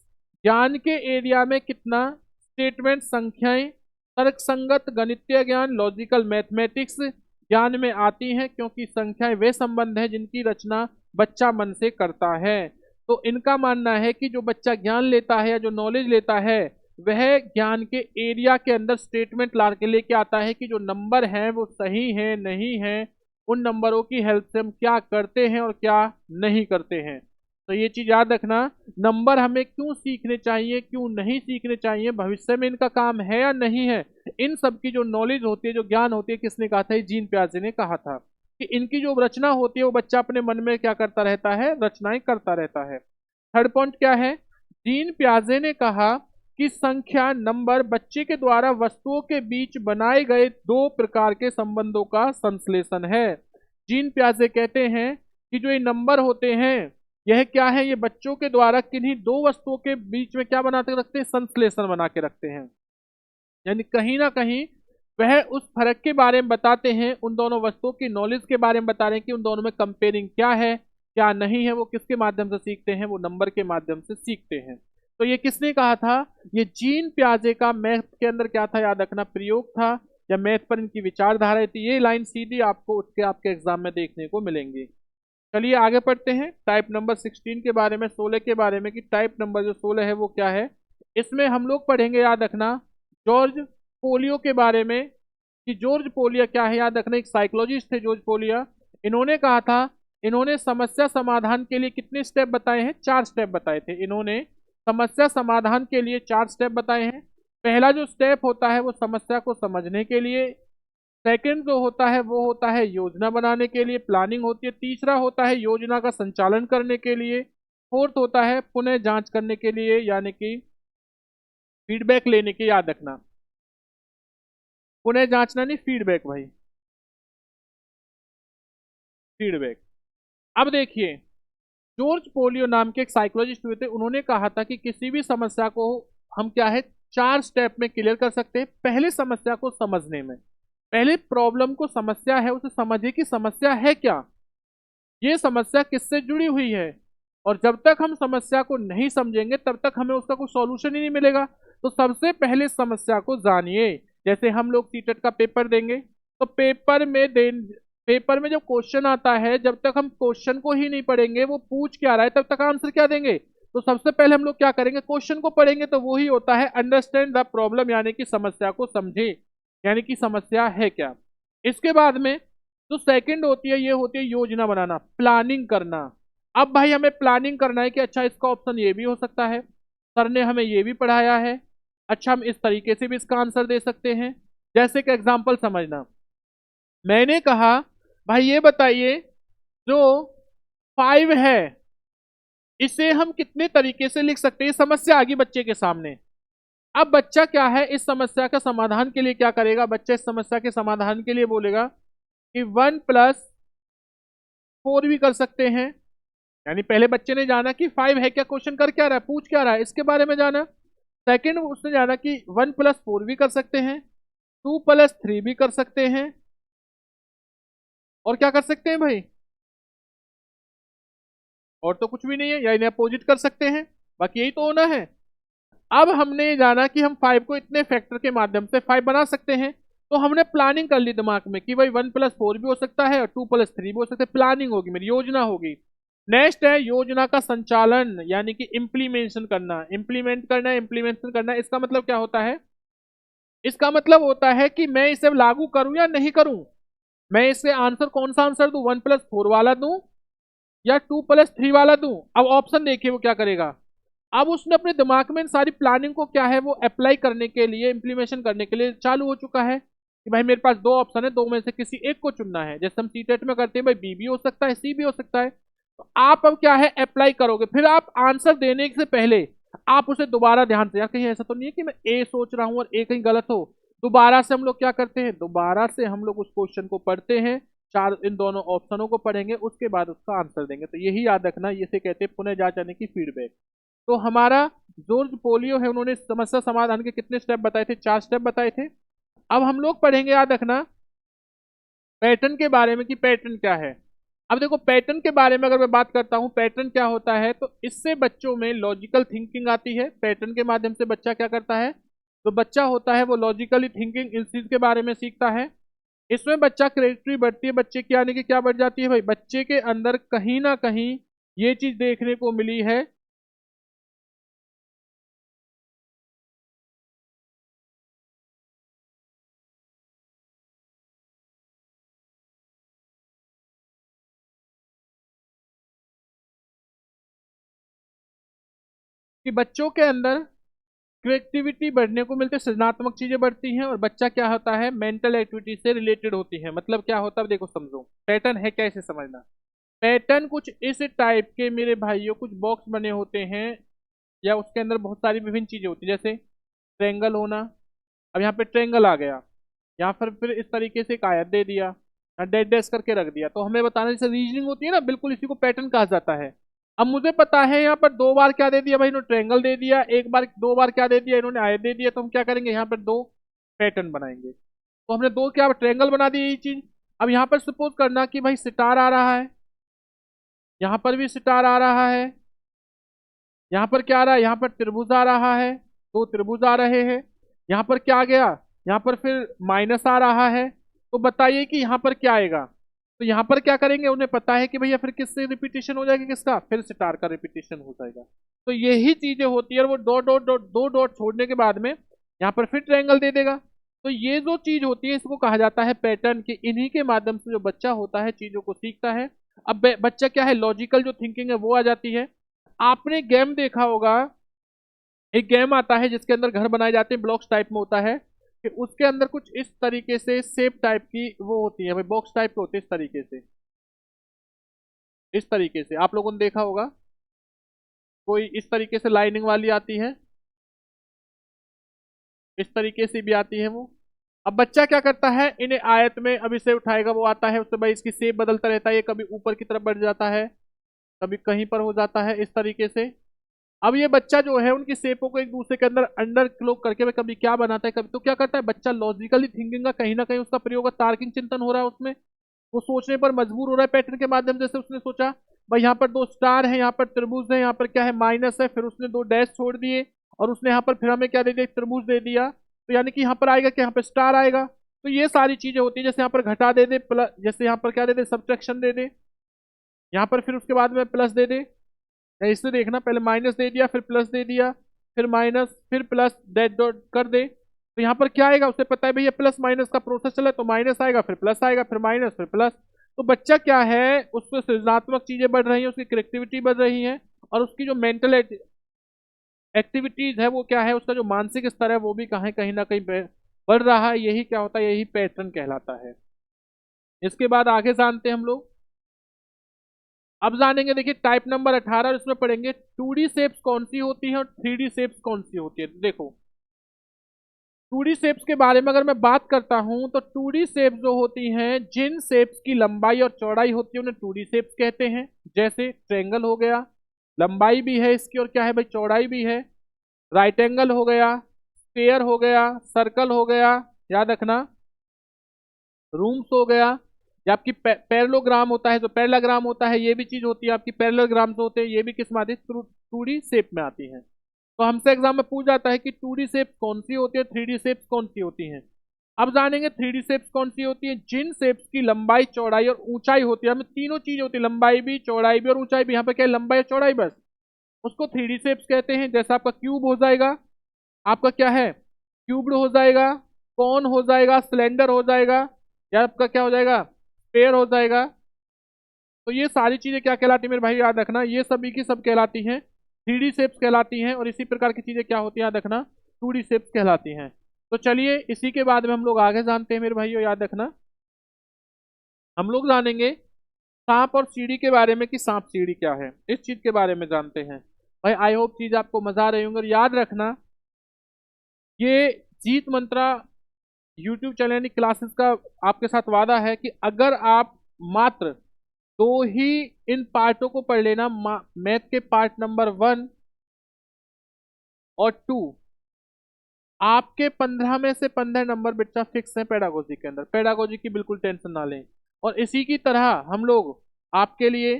ज्ञान के एरिया में कितना स्टेटमेंट, संख्याएं, तर्कसंगत गणितीय ज्ञान, लॉजिकल मैथमेटिक्स ज्ञान में आती हैं, क्योंकि संख्याएं वे संबंध हैं जिनकी रचना बच्चा मन से करता है। तो इनका मानना है कि जो बच्चा ज्ञान लेता है या जो नॉलेज लेता है, वह ज्ञान के एरिया के अंदर स्टेटमेंट ला के लेके आता है कि जो नंबर हैं वो सही है नहीं है, उन नंबरों की हेल्प से हम क्या करते हैं और क्या नहीं करते हैं। तो ये चीज याद रखना, नंबर हमें क्यों सीखने चाहिए, क्यों नहीं सीखने चाहिए, भविष्य में इनका काम है या नहीं है, इन सब की जो नॉलेज होती है, जो ज्ञान होती है, किसने कहा था, जीन प्याजे ने कहा था। कि इनकी जो रचना होती है वो बच्चा अपने मन में क्या करता रहता है, रचनाएं करता रहता है। थर्ड पॉइंट क्या है, जीन प्याजे ने कहा कि संख्या नंबर बच्चे के द्वारा वस्तुओं के बीच बनाए गए दो प्रकार के संबंधों का संश्लेषण है। जीन प्याजे कहते हैं कि जो ये नंबर होते हैं यह क्या है, ये बच्चों के द्वारा किन्हीं दो वस्तुओं के बीच में क्या बनाते रखते हैं, संश्लेषण बना के रखते हैं। यानी कहीं ना कहीं वह उस फर्क के बारे में बताते हैं, उन दोनों वस्तुओं की नॉलेज के बारे में बता रहे हैं कि उन दोनों में कंपेयरिंग क्या है क्या नहीं है। वो किसके माध्यम से सीखते हैं, वो नंबर के माध्यम से सीखते हैं। तो ये किसने कहा था, ये जीन प्याजे का मैथ के अंदर क्या था, याद रखना, प्रयोग था, या मैथ पर इनकी विचारधारा थी। ये लाइन सीधी आपको उठ के आपके एग्जाम में देखने को मिलेंगी। चलिए आगे पढ़ते हैं टाइप नंबर 16 के बारे में, 16 के बारे में, कि टाइप नंबर जो 16 है वो क्या है। इसमें हम लोग पढ़ेंगे, याद रखना, जॉर्ज पोलियो के बारे में, कि जॉर्ज पोलियो क्या है, याद रखना, एक साइकोलॉजिस्ट थे जॉर्ज पोलियो। इन्होंने कहा था, इन्होंने समस्या समाधान के लिए कितने स्टेप बताए हैं, 4 स्टेप बताए थे। इन्होंने समस्या समाधान के लिए 4 स्टेप बताए हैं। पहला जो स्टेप होता है वो समस्या को समझने के लिए, सेकंड जो होता है वो होता है योजना बनाने के लिए, प्लानिंग होती है, तीसरा होता है योजना का संचालन करने के लिए, फोर्थ होता है पुनः जांच करने के लिए, यानी कि फीडबैक लेने की, याद रखना, पुनः जांचना नहीं, फीडबैक भाई, फीडबैक। अब देखिए, जॉर्ज पोलियो नाम के एक साइकोलॉजिस्ट हुए थे, उन्होंने कहा था कि किसी भी समस्या को हम क्या है 4 स्टेप में क्लियर कर सकते हैं। पहले समस्या को समझने में, पहले प्रॉब्लम को, समस्या है उसे समझिए कि समस्या है क्या, ये समस्या किससे जुड़ी हुई है। और जब तक हम समस्या को नहीं समझेंगे तब तक हमें उसका कोई सॉल्यूशन ही नहीं मिलेगा। तो सबसे पहले समस्या को जानिए। जैसे हम लोग सीटेट का पेपर देंगे, तो पेपर में जब क्वेश्चन आता है, जब तक हम क्वेश्चन को ही नहीं पढ़ेंगे वो पूछ क्या रहा है, तब तक आंसर क्या देंगे। तो सबसे पहले हम लोग क्या करेंगे, क्वेश्चन को पढ़ेंगे। तो वो ही होता है अंडरस्टैंड द प्रॉब्लम, यानी कि समस्या को समझे, यानी कि समस्या है क्या। इसके बाद में जो सेकंड होती है, ये होती है योजना बनाना, प्लानिंग करना। अब भाई हमें प्लानिंग करना है कि अच्छा इसका ऑप्शन ये भी हो सकता है, सर ने हमें ये भी पढ़ाया है, अच्छा हम इस तरीके से भी इसका आंसर दे सकते हैं। जैसे कि एग्जांपल समझना, मैंने कहा भाई ये बताइए, जो 5 है इसे हम कितने तरीके से लिख सकते हैं। ये समस्या आ गई बच्चे के सामने। अब बच्चा क्या है, इस समस्या का समाधान के लिए क्या करेगा, बच्चा इस समस्या के समाधान के लिए बोलेगा कि 1+4 भी कर सकते हैं। यानी पहले बच्चे ने जाना कि 5 है क्या, क्वेश्चन कर क्या रहा है, पूछ क्या रहा है, इसके बारे में जाना। सेकंड उसने जाना कि 1+4 भी कर सकते हैं, 2+3 भी कर सकते हैं, और क्या कर सकते हैं भाई, और तो कुछ भी नहीं है, या इन्हें अपोजिट कर सकते हैं, बाकी यही तो होना है। अब हमने ये जाना कि हम 5 को इतने फैक्टर के माध्यम से 5 बना सकते हैं। तो हमने प्लानिंग कर ली दिमाग में कि भाई 1+4 भी हो सकता है और 2+3 भी हो सकता है। प्लानिंग होगी मेरी, योजना होगी। नेक्स्ट है योजना का संचालन, यानी कि इम्प्लीमेंटेशन करना, इम्प्लीमेंट करना, इम्प्लीमेंटेशन करना। इसका मतलब क्या होता है, इसका मतलब होता है कि मैं इसे लागू करूं या नहीं करूं, मैं इससे आंसर कौन सा आंसर दूं, 1+4 वाला दूं या 2+3 वाला दूं। अब ऑप्शन देखिए वो क्या करेगा। अब उसने अपने दिमाग में इन सारी प्लानिंग को क्या है वो अप्लाई करने के लिए, इंप्लीमेंटेशन करने के लिए चालू हो चुका है कि भाई मेरे पास दो ऑप्शन है, दो में से किसी एक को चुनना है। जैसे हम सीटेट में करते हैं भाई, बी भी हो सकता है, सी भी हो सकता है। तो आप अब क्या है अप्लाई करोगे, फिर आप आंसर देने से पहले आप उसे दोबारा ध्यान से, यार कहीं ऐसा तो नहीं है कि मैं ए सोच रहा हूं और ए कहीं गलत हो। दोबारा से हम लोग क्या करते हैं, दोबारा से हम लोग उस क्वेश्चन को पढ़ते हैं, चार इन दोनों ऑप्शनों को पढ़ेंगे, उसके बाद उसका आंसर देंगे। तो यही याद रखना, इसे कहते हैं पुनः जांच यानी कि फीडबैक। तो हमारा जॉर्ज पोलियो है, उन्होंने समस्या समाधान के कितने स्टेप बताए थे, 4 स्टेप बताए थे। अब हम लोग पढ़ेंगे, याद रखना, पैटर्न के बारे में कि पैटर्न क्या है। अब देखो पैटर्न के बारे में अगर मैं बात करता हूं, पैटर्न क्या होता है, तो इससे बच्चों में लॉजिकल थिंकिंग आती है। पैटर्न के माध्यम से बच्चा क्या करता है, तो बच्चा होता है वो लॉजिकली थिंकिंग इस चीज के बारे में सीखता है। इसमें बच्चा क्रिएटिविटी बढ़ती है, बच्चे की यानी कि क्या बढ़ जाती है भाई, बच्चे के अंदर कहीं ना कहीं ये चीज देखने को मिली है कि बच्चों के अंदर क्रिएटिविटी बढ़ने को मिलते, सृजनात्मक चीजें बढ़ती हैं, और बच्चा क्या होता है, मेंटल एक्टिविटी से रिलेटेड होती है। मतलब क्या होता है, देखो समझो पैटर्न है क्या, इसे समझना। पैटर्न कुछ इस टाइप के मेरे भाइयों, कुछ बॉक्स बने होते हैं, या उसके अंदर बहुत सारी विभिन्न चीजें होती है, जैसे ट्रेंगल होना। अब यहाँ पे ट्रेंगल आ गया, यहाँ पर फिर इस तरीके से एक आयत दे दिया, डेड डैश करके रख दिया, तो हमें बताना, जैसे रीजनिंग होती है ना, बिल्कुल इसी को पैटर्न कहा जाता है। अब मुझे पता है यहाँ पर दो बार क्या दे दिया भाई, इन्होंने ट्रेंगल दे दिया, एक बार दो बार क्या दे दिया, इन्होंने आयत दे दिया, तो हम क्या करेंगे, यहाँ पर दो पैटर्न बनाएंगे। तो हमने दो क्या ट्रेंगल बना दी, यही चीज। अब यहाँ पर सपोज करना कि भाई सितार आ रहा है, यहाँ पर भी सितार आ रहा है, यहाँ पर क्या आ रहा है, यहाँ पर त्रिभुज आ रहा है, दो त्रिभुज आ रहे हैं। यहाँ पर क्या आ गया, यहाँ पर फिर माइनस आ रहा है। तो बताइए कि यहाँ पर क्या आएगा। तो यहाँ पर क्या करेंगे, उन्हें पता है कि भैया फिर किससे रिपीटेशन हो जाएगा, किसका, फिर स्टार का रिपीटेशन हो जाएगा। तो यही चीजें होती है, और वो डॉट डॉट डॉट दो डॉट छोड़ने के बाद में यहाँ पर फिर ट्रायंगल दे देगा। तो ये जो चीज होती है, इसको कहा जाता है पैटर्न की। इन्हीं के माध्यम से जो बच्चा होता है चीजों को सीखता है। अब बच्चा क्या है, लॉजिकल जो थिंकिंग है वो आ जाती है। आपने गेम देखा होगा, एक गेम आता है जिसके अंदर घर बनाए जाते हैं, ब्लॉक्स टाइप में होता है, कि उसके अंदर कुछ इस तरीके से शेप टाइप की वो होती है भाई, बॉक्स टाइप के होते हैं, इस तरीके से, इस तरीके से आप लोगों ने देखा होगा। कोई इस तरीके से लाइनिंग वाली आती है, इस तरीके से भी आती है वो। अब बच्चा क्या करता है, इन्हें आयत में अब इसे उठाएगा, वो आता है उससे भाई, इसकी शेप बदलता रहता है, ये कभी ऊपर की तरफ बढ़ जाता है, कभी कहीं पर हो जाता है, इस तरीके से। अब ये बच्चा जो है उनकी शेपों को एक दूसरे के अंदर अंडर क्लोक करके वह कभी क्या बनाता है, कभी तो क्या करता है बच्चा, लॉजिकली थिंकिंग का कहीं ना कहीं उसका प्रयोग है, तार्किक चिंतन हो रहा है उसमें, वो सोचने पर मजबूर हो रहा है पैटर्न के माध्यम से। जैसे उसने सोचा भाई यहाँ पर दो स्टार है, यहाँ पर त्रिभुज है, यहाँ पर क्या है माइनस है, फिर उसने दो डैश छोड़ दिए, और उसने यहाँ पर फिर हमें क्या दे दिया, एक त्रिभुज दे दिया, तो यानी कि यहाँ पर आएगा कि यहाँ पर स्टार आएगा। तो ये सारी चीजें होती है, जैसे यहाँ पर घटा दे दे प्लस, जैसे यहाँ पर क्या दे दे, सब्ट्रैक्शन दे दे, यहाँ पर फिर उसके बाद में प्लस दे दे, या इससे देखना, पहले माइनस दे दिया, फिर प्लस दे दिया, फिर माइनस, फिर प्लस, डेट डॉट कर दे। तो यहाँ पर क्या आएगा, उसे पता है भैया प्लस माइनस का प्रोसेस चला है, तो माइनस आएगा, फिर प्लस आएगा, फिर माइनस, फिर प्लस। तो बच्चा क्या है, उसको सृजनात्मक चीजें बढ़ रही हैं, उसकी क्रिएटिविटी बढ़ रही है, और उसकी जो मेंटल एक्टिविटीज है वो क्या है, उसका जो मानसिक स्तर है वो भी कहीं कहीं ना कहीं बढ़ रहा है। यही क्या होता है, यही पैटर्न कहलाता है। इसके बाद आगे जानते हैं हम लोग। अब जानेंगे, देखिए टाइप नंबर 18, इसमें पढ़ेंगे 2D शेप्स कौन सी होती है और 3D शेप्स कौन सी होती है। देखो 2D शेप्स के बारे में अगर मैं बात करता हूं, तो 2D शेप्स जो होती हैं, जिन शेप्स की लंबाई और चौड़ाई होती है उन्हें 2D शेप्स कहते हैं। जैसे ट्रेंगल हो गया, लंबाई भी है इसकी और क्या है भाई, चौड़ाई भी है। राइट एंगल हो गया, स्फेयर हो गया, सर्कल हो गया, याद रखना, रूम्स हो गया, या आपकी पैरेललोग्राम होता है, जो पैरेललोग्राम होता है ये भी चीज होती है आपकी, पैरेललोग्राम जो होते हैं ये भी किस में आती है, 2D शेप में आती है। तो हमसे एग्जाम में पूछ जाता है कि 2D शेप कौन सी होती है, 3D शेप कौन सी होती है। अब जानेंगे 3D शेप्स कौन सी होती है, जिन शेप्स की लंबाई, चौड़ाई और ऊंचाई होती है। हमें तीनों चीज होती है, लंबाई भी, चौड़ाई भी और ऊंचाई भी। यहाँ पे क्या है, लंबाई और चौड़ाई बस, उसको 3D शेप्स कहते हैं। जैसा आपका क्यूब हो जाएगा, आपका क्या है, क्यूब्ड हो जाएगा, कौन हो जाएगा, सिलेंडर हो जाएगा, या आपका क्या हो जाएगा, स्फेयर हो जाएगा। तो ये सारी चीजें क्या कहलाती है मेरे भाई, याद रखना, ये सभी की सब कहलाती हैं 3D शेप्स कहलाती हैं, और इसी प्रकार की चीजें क्या होती है, याद रखना, 2D शेप्स कहलाती हैं। तो चलिए इसी के बाद में हम लोग आगे जानते हैं मेरे भाइयों, याद रखना, हम लोग जानेंगे सांप और सीढ़ी के बारे में, कि सांप सीढ़ी क्या है, इस चीज के बारे में जानते हैं। भाई आई होप चीज आपको मजा आ रही होंगी। और याद रखना, ये जीत मंत्रा यूट्यूब चैनल यानी क्लासेस का आपके साथ वादा है कि अगर आप मात्र दो ही इन पार्टों को पढ़ लेना, मैथ के पार्ट नंबर 1 और 2, आपके 15 में से 15 नंबर बच्चा फिक्स है पेडागोजी के अंदर। पेडागोजी की बिल्कुल टेंशन ना लें। और इसी की तरह हम लोग आपके लिए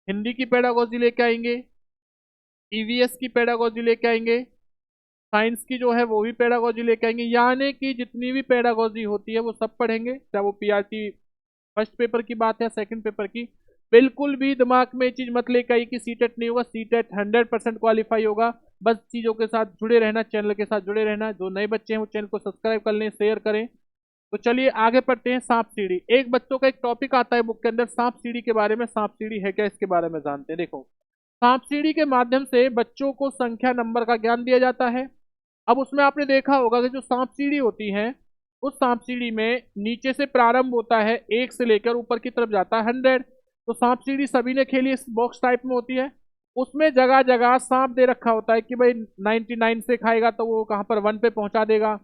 हिंदी की पेडागोजी लेके आएंगे, ईवीएस की पेडागोजी लेके आएंगे, साइंस की जो है वो भी पेडागोजी लेके आएंगे, यानी कि जितनी भी पेडागोजी होती है वो सब पढ़ेंगे, चाहे वो पीआरटी फर्स्ट पेपर की बात है, सेकंड पेपर की। बिल्कुल भी दिमाग में ये चीज मत लेकर आई कि सीटेट नहीं होगा, सीटेट 100% क्वालिफाई होगा। बस चीजों के साथ जुड़े रहना, चैनल के साथ जुड़े रहना। जो नए बच्चे हैं वो चैनल को सब्सक्राइब कर लें, शेयर करें। तो चलिए आगे पढ़ते हैं, सांप सीढ़ी। एक बच्चों का एक टॉपिक आता है बुक के अंदर, सांप सीढ़ी के बारे में। सांप सीढ़ी है क्या, इसके बारे में जानते हैं। देखो सांप सीढ़ी के माध्यम से बच्चों को संख्या नंबर का ज्ञान दिया जाता है। अब उसमें आपने देखा होगा कि जो सांप सीढ़ी होती है, उस सांप सीढ़ी में नीचे से प्रारंभ होता है 1 से लेकर ऊपर की तरफ जाता है 100। तो सांप सीढ़ी सभी ने खेली, इस बॉक्स टाइप में होती है। उसमें जगह जगह सांप दे रखा होता है कि भाई 99 से खाएगा तो वो कहाँ पर 1 पे पहुंचा देगा,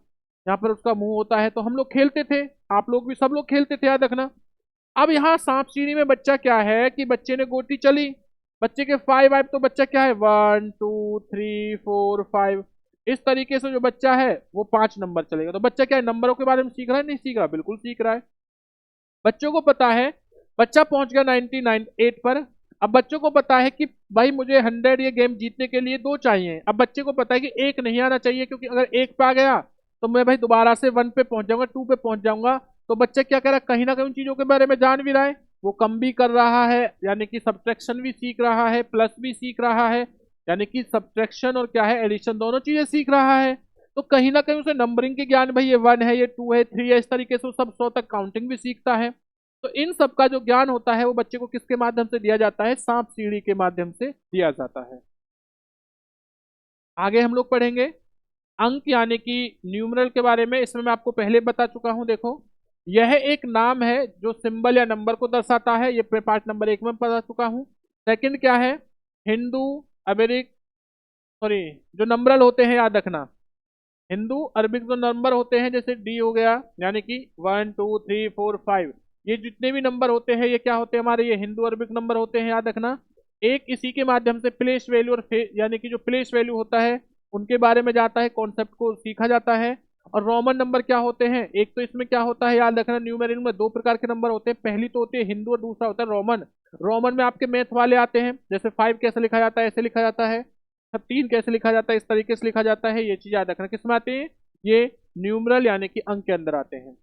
यहाँ पर उसका मुंह होता है। तो हम लोग खेलते थे, आप लोग भी सब लोग खेलते थे, याद रखना। अब यहाँ सांप सीढ़ी में बच्चा क्या है कि बच्चे ने गोटी चली, बच्चे के 5 आए तो बच्चा क्या है 1 2 3 4 5। इस तरीके से जो बच्चा है वो 5 नंबर चलेगा। तो बच्चा क्या है, नंबरों के बारे में सीख रहा है, नहीं सीख रहा, बिल्कुल सीख रहा है। बच्चों को पता है, बच्चा पहुंच गया 99 8 पर। अब बच्चों को पता है कि भाई मुझे 100 ये गेम जीतने के लिए 2 चाहिए। अब बच्चे को पता है कि 1 नहीं आना चाहिए, क्योंकि अगर 1 पे आ गया तो मैं भाई दोबारा से 1 पे पहुंच जाऊंगा, 2 पे पहुंच जाऊंगा। तो बच्चा क्या कर रहा है, कहीं ना कहीं उन चीजों के बारे में जान भी रहा है, वो कम भी कर रहा है, यानी कि सब्ट्रैक्शन भी सीख रहा है, प्लस भी सीख रहा है, यानी कि सब्ट्रैक्शन और क्या है एडिशन, दोनों चीजें सीख रहा है। तो कहीं ना कहीं उसे नंबरिंग के ज्ञान, भाई ये 1 है, ये 2 है, 3 है, इस तरीके से वो सब 100 तक काउंटिंग भी सीखता है। तो इन सब का जो ज्ञान होता है वो बच्चे को किसके माध्यम से दिया जाता है, सांप सीढ़ी के माध्यम से दिया जाता है। आगे हम लोग पढ़ेंगे अंक यानी कि न्यूमरल के बारे में। इसमें मैं आपको पहले बता चुका हूं, देखो यह एक नाम है जो सिंबल या नंबर को दर्शाता है, ये पार्ट नंबर 1 में बता चुका हूं। सेकंड क्या है, हिंदू अमेरिक, सॉरी, जो नंबरल होते हैं याद रखना, हिंदू अरबिक जो नंबर होते हैं, जैसे डी हो गया, यानी कि 1 2 3 4 5, ये जितने भी नंबर होते हैं ये क्या होते हैं हमारे, ये हिंदू अरबिक नंबर होते हैं, याद रखना। एक इसी के माध्यम से प्लेस वैल्यू और यानी कि जो प्लेस वैल्यू होता है उनके बारे में जाता है, कॉन्सेप्ट को सीखा जाता है। और रोमन नंबर क्या होते हैं, एक तो इसमें क्या होता है याद रखना, न्यूमेरिक में 2 प्रकार के नंबर होते हैं, पहली तो होती है हिंदू और दूसरा होता है रोमन। रोमन में आपके मैथ वाले आते हैं, जैसे 5 कैसे लिखा जाता है, ऐसे लिखा जाता है, 3 कैसे लिखा जाता है, इस तरीके से लिखा जाता है, ये चीज याद रखना। किस में आते हैं, ये न्यूमरल यानी कि अंक के अंदर आते हैं।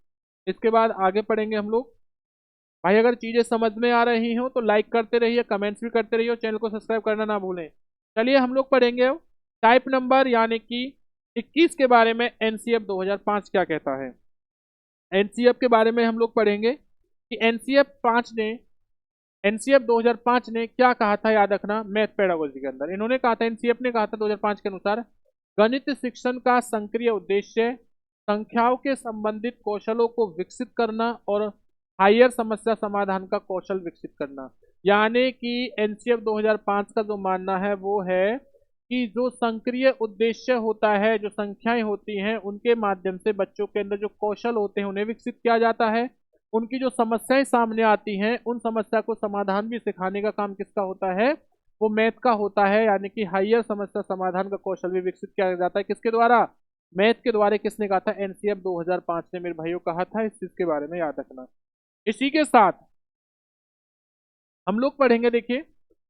इसके बाद आगे पढ़ेंगे हम लोग। भाई अगर चीजें समझ में आ रही हो तो लाइक करते रहिए, कमेंट्स भी करते रहिए, और चैनल को सब्सक्राइब करना ना भूलें। चलिए हम लोग पढ़ेंगे अब टाइप नंबर यानी कि 21 के बारे में। एनसीएफ 2005 क्या कहता है, एनसीएफ के बारे में हम लोग पढ़ेंगे कि एनसीएफ 2005 ने क्या कहा था, याद रखना, मैथ पेडागोजी के अंदर इन्होंने कहा था, एनसीएफ ने कहा था 2005 के अनुसार, गणित शिक्षण का सक्रिय उद्देश्य संख्याओं के संबंधित कौशलों को विकसित करना और हायर समस्या समाधान का कौशल विकसित करना। यानी कि एनसीएफ 2005 का जो मानना है वो है कि जो सक्रिय उद्देश्य होता है, जो संख्याएं होती हैं उनके माध्यम से बच्चों के अंदर जो कौशल होते हैं उन्हें विकसित किया जाता है। उनकी जो समस्याएं सामने आती हैं उन समस्या को समाधान भी सिखाने का काम किसका होता है, वो मैथ का होता है। यानी कि हायर समस्या समाधान का कौशल भी विकसित किया जाता है, किसके द्वारा, मैथ के द्वारा। किसने कहा था, एनसीएफ 2005 ने मेरे भाइयों कहा था, इस चीज के बारे में याद रखना। इसी के साथ हम लोग पढ़ेंगे, देखिए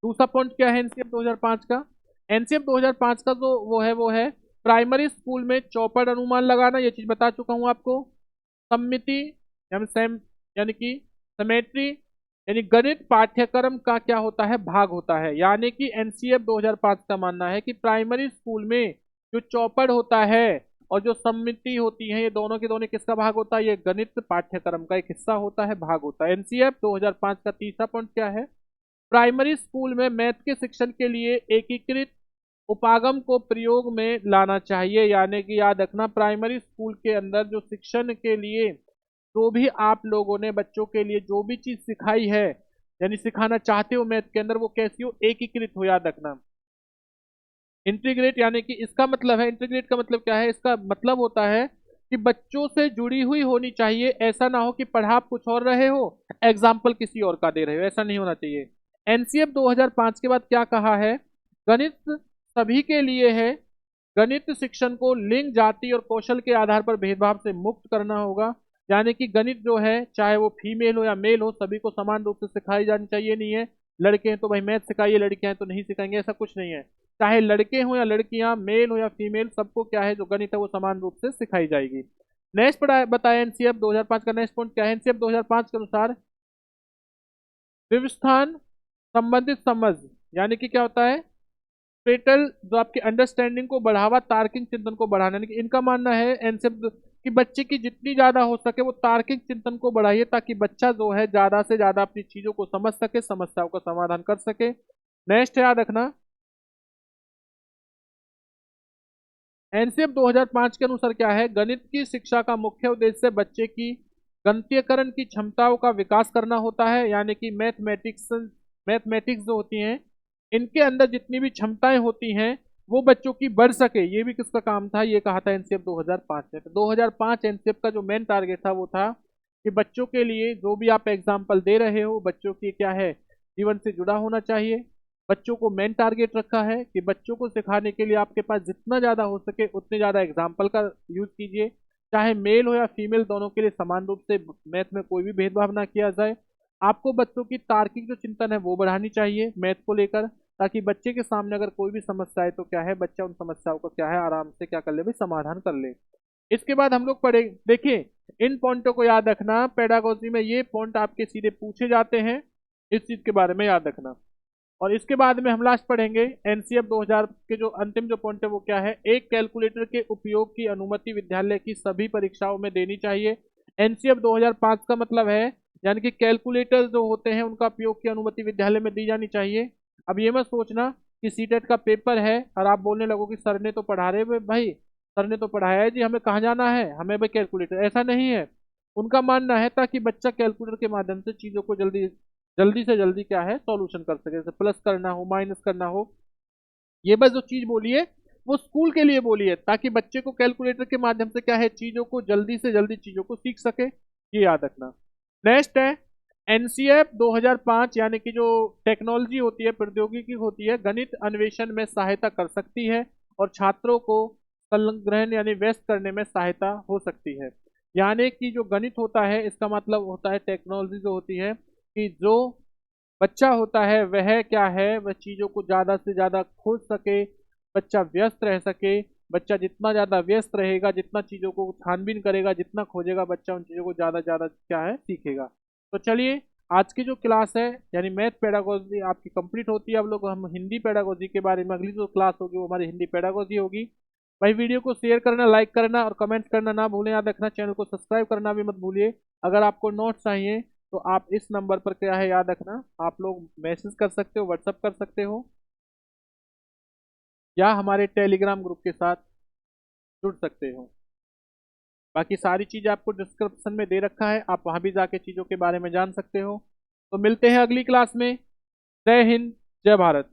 दूसरा पॉइंट क्या है एनसीएफ 2005 का। एनसीएफ 2005 का जो वो है प्राइमरी स्कूल में चौपड़ अनुमान लगाना, ये चीज बता चुका हूं आपको। सम्मिति यानी सेम, यानी कि समेट्री, यानी गणित पाठ्यक्रम का क्या होता है, भाग होता है। यानी कि एनसीएफ 2005 का मानना है कि प्राइमरी स्कूल में जो चौपड़ होता है और जो सम्मिति होती है, ये दोनों के दोनों किसका भाग होता है, ये गणित पाठ्यक्रम का एक हिस्सा होता है, भाग होता है। एनसीएफ 2005 का तीसरा पॉइंट क्या है, प्राइमरी स्कूल में मैथ के शिक्षण के लिए एकीकृत उपागम को प्रयोग में लाना चाहिए। यानी कि याद रखना, प्राइमरी स्कूल के अंदर जो शिक्षण के लिए जो भी आप लोगों ने बच्चों के लिए जो भी चीज सिखाई है, यानी सिखाना चाहते हो मैथ के अंदर, वो कैसी हो, एकीकृत हो, याद रखना। इंटीग्रेट, यानी कि इसका मतलब है, इंटीग्रेट का मतलब क्या है, इसका मतलब होता है कि बच्चों से जुड़ी हुई होनी चाहिए। ऐसा ना हो कि पढ़ा आप कुछ और रहे हो, एग्जाम्पल किसी और का दे रहे हो, ऐसा नहीं होना चाहिए। एनसीएफ 2005 के बाद क्या कहा है, गणित सभी के लिए है, गणित शिक्षण को लिंग, जाति और कौशल के आधार पर भेदभाव से मुक्त करना होगा। यानी कि गणित जो है, चाहे वो फीमेल हो या मेल हो, सभी को समान रूप से सिखाई जानी चाहिए। नहीं है लड़के हैं तो भाई मैथ सिखाइए, लड़कियां हैं तो नहीं सिखाएंगे, ऐसा कुछ नहीं है। चाहे लड़के हो या लड़कियां, मेल हो या फीमेल, सबको क्या है, जो गणित है वो समान रूप से सिखाई जाएगी। नेक्स्ट बताया एनसीएफ 2005 का नेक्स्ट पॉइंट क्या है, एनसीएफ 2005 के अनुसार व्यवस्थान संबंधित समझ, यानी कि क्या होता है, स्पेटल, जो आपकी अंडरस्टैंडिंग को बढ़ावा, तार्किक चिंतन को बढ़ाना। यानी कि इनका मानना है एनसेप कि बच्चे की जितनी ज्यादा हो सके वो तार्किक चिंतन को बढ़ाइए, ताकि बच्चा जो है ज्यादा से ज्यादा अपनी चीजों को समझ सके, समस्याओं का समाधान कर सके। नेक्स्ट याद रखना, एनसीएफ 2005 के अनुसार क्या है, गणित की शिक्षा का मुख्य उद्देश्य बच्चे की गणितीयकरण की क्षमताओं का विकास करना होता है, यानी कि मैथमेटिक्स जो होती हैं इनके अंदर जितनी भी क्षमताएं होती हैं वो बच्चों की बढ़ सके, ये भी किसका काम था, ये कहा था एनसीएफ 2005 ने। तो 2005 एनसीएफ का जो मेन टारगेट था वो था कि बच्चों के लिए जो भी आप एग्जाम्पल दे रहे हो बच्चों की क्या है, जीवन से जुड़ा होना चाहिए। बच्चों को मेन टारगेट रखा है कि बच्चों को सिखाने के लिए आपके पास जितना ज़्यादा हो सके उतने ज़्यादा एग्जाम्पल का यूज़ कीजिए, चाहे मेल हो या फीमेल दोनों के लिए समान रूप से मैथ में कोई भी भेदभाव ना किया जाए। आपको बच्चों की तार्किक जो चिंतन है वो बढ़ानी चाहिए मैथ को लेकर, ताकि बच्चे के सामने अगर कोई भी समस्या है तो क्या है, बच्चा उन समस्याओं को क्या है आराम से क्या कर ले भाई, समाधान कर ले। इसके बाद हम लोग पढ़े, देखिए इन पॉइंटों को याद रखना, पेडागोजी में ये पॉइंट आपके सीधे पूछे जाते हैं, इस चीज के बारे में याद रखना। और इसके बाद में हम लास्ट पढ़ेंगे एनसीएफ 2000 के जो अंतिम जो पॉइंट है वो क्या है, एक कैलकुलेटर के उपयोग की अनुमति विद्यालय की सभी परीक्षाओं में देनी चाहिए। एनसीएफ 2005 का मतलब है यानी कि कैलकुलेटर जो होते हैं उनका उपयोग की अनुमति विद्यालय में दी जानी चाहिए। अब ये मत सोचना कि सीटेट का पेपर है और आप बोलने लगो कि सर ने तो पढ़ा रहे भाई, सर ने तो पढ़ाया है जी, हमें कहाँ जाना है, हमें भाई कैलकुलेटर, ऐसा नहीं है। उनका मानना है ताकि बच्चा कैलकुलेटर के माध्यम से चीजों को जल्दी जल्दी से जल्दी क्या है सॉल्यूशन कर सके, जैसे प्लस करना हो माइनस करना हो, ये बस जो चीज बोली है वो स्कूल के लिए बोली है ताकि बच्चे को कैलकुलेटर के माध्यम से क्या है चीजों को जल्दी से जल्दी चीजों को सीख सके, ये याद रखना। नेक्स्ट है एनसीएफ 2005, यानी कि जो टेक्नोलॉजी होती है प्रौद्योगिकी होती है गणित अन्वेषण में सहायता कर सकती है और छात्रों को संलग्न यानी व्यस्त करने में सहायता हो सकती है। यानी कि जो गणित होता है इसका मतलब होता है टेक्नोलॉजी जो होती है कि जो बच्चा होता है वह क्या है, वह चीज़ों को ज़्यादा से ज़्यादा खोज सके, बच्चा व्यस्त रह सके। बच्चा जितना ज़्यादा व्यस्त रहेगा, जितना चीज़ों को छानबीन करेगा, जितना खोजेगा, बच्चा उन चीज़ों को ज़्यादा ज़्यादा क्या है सीखेगा। तो चलिए आज की जो क्लास है यानी मैथ पेडागोजी आपकी कंप्लीट होती है। अब लोग हम हिंदी पेडागोजी के बारे में अगली जो क्लास होगी वो हमारी हिंदी पेडागोजी होगी। भाई वीडियो को शेयर करना, लाइक करना और कमेंट करना ना भूलें, याद रखना चैनल को सब्सक्राइब करना भी मत भूलिए। अगर आपको नोट्स चाहिए तो आप इस नंबर पर क्या है याद रखना, आप लोग मैसेज कर सकते हो, व्हाट्सअप कर सकते हो या हमारे टेलीग्राम ग्रुप के साथ जुड़ सकते हो। बाकी सारी चीज़ आपको डिस्क्रिप्शन में दे रखा है, आप वहां भी जाके चीज़ों के बारे में जान सकते हो। तो मिलते हैं अगली क्लास में। जय हिंद, जय भारत।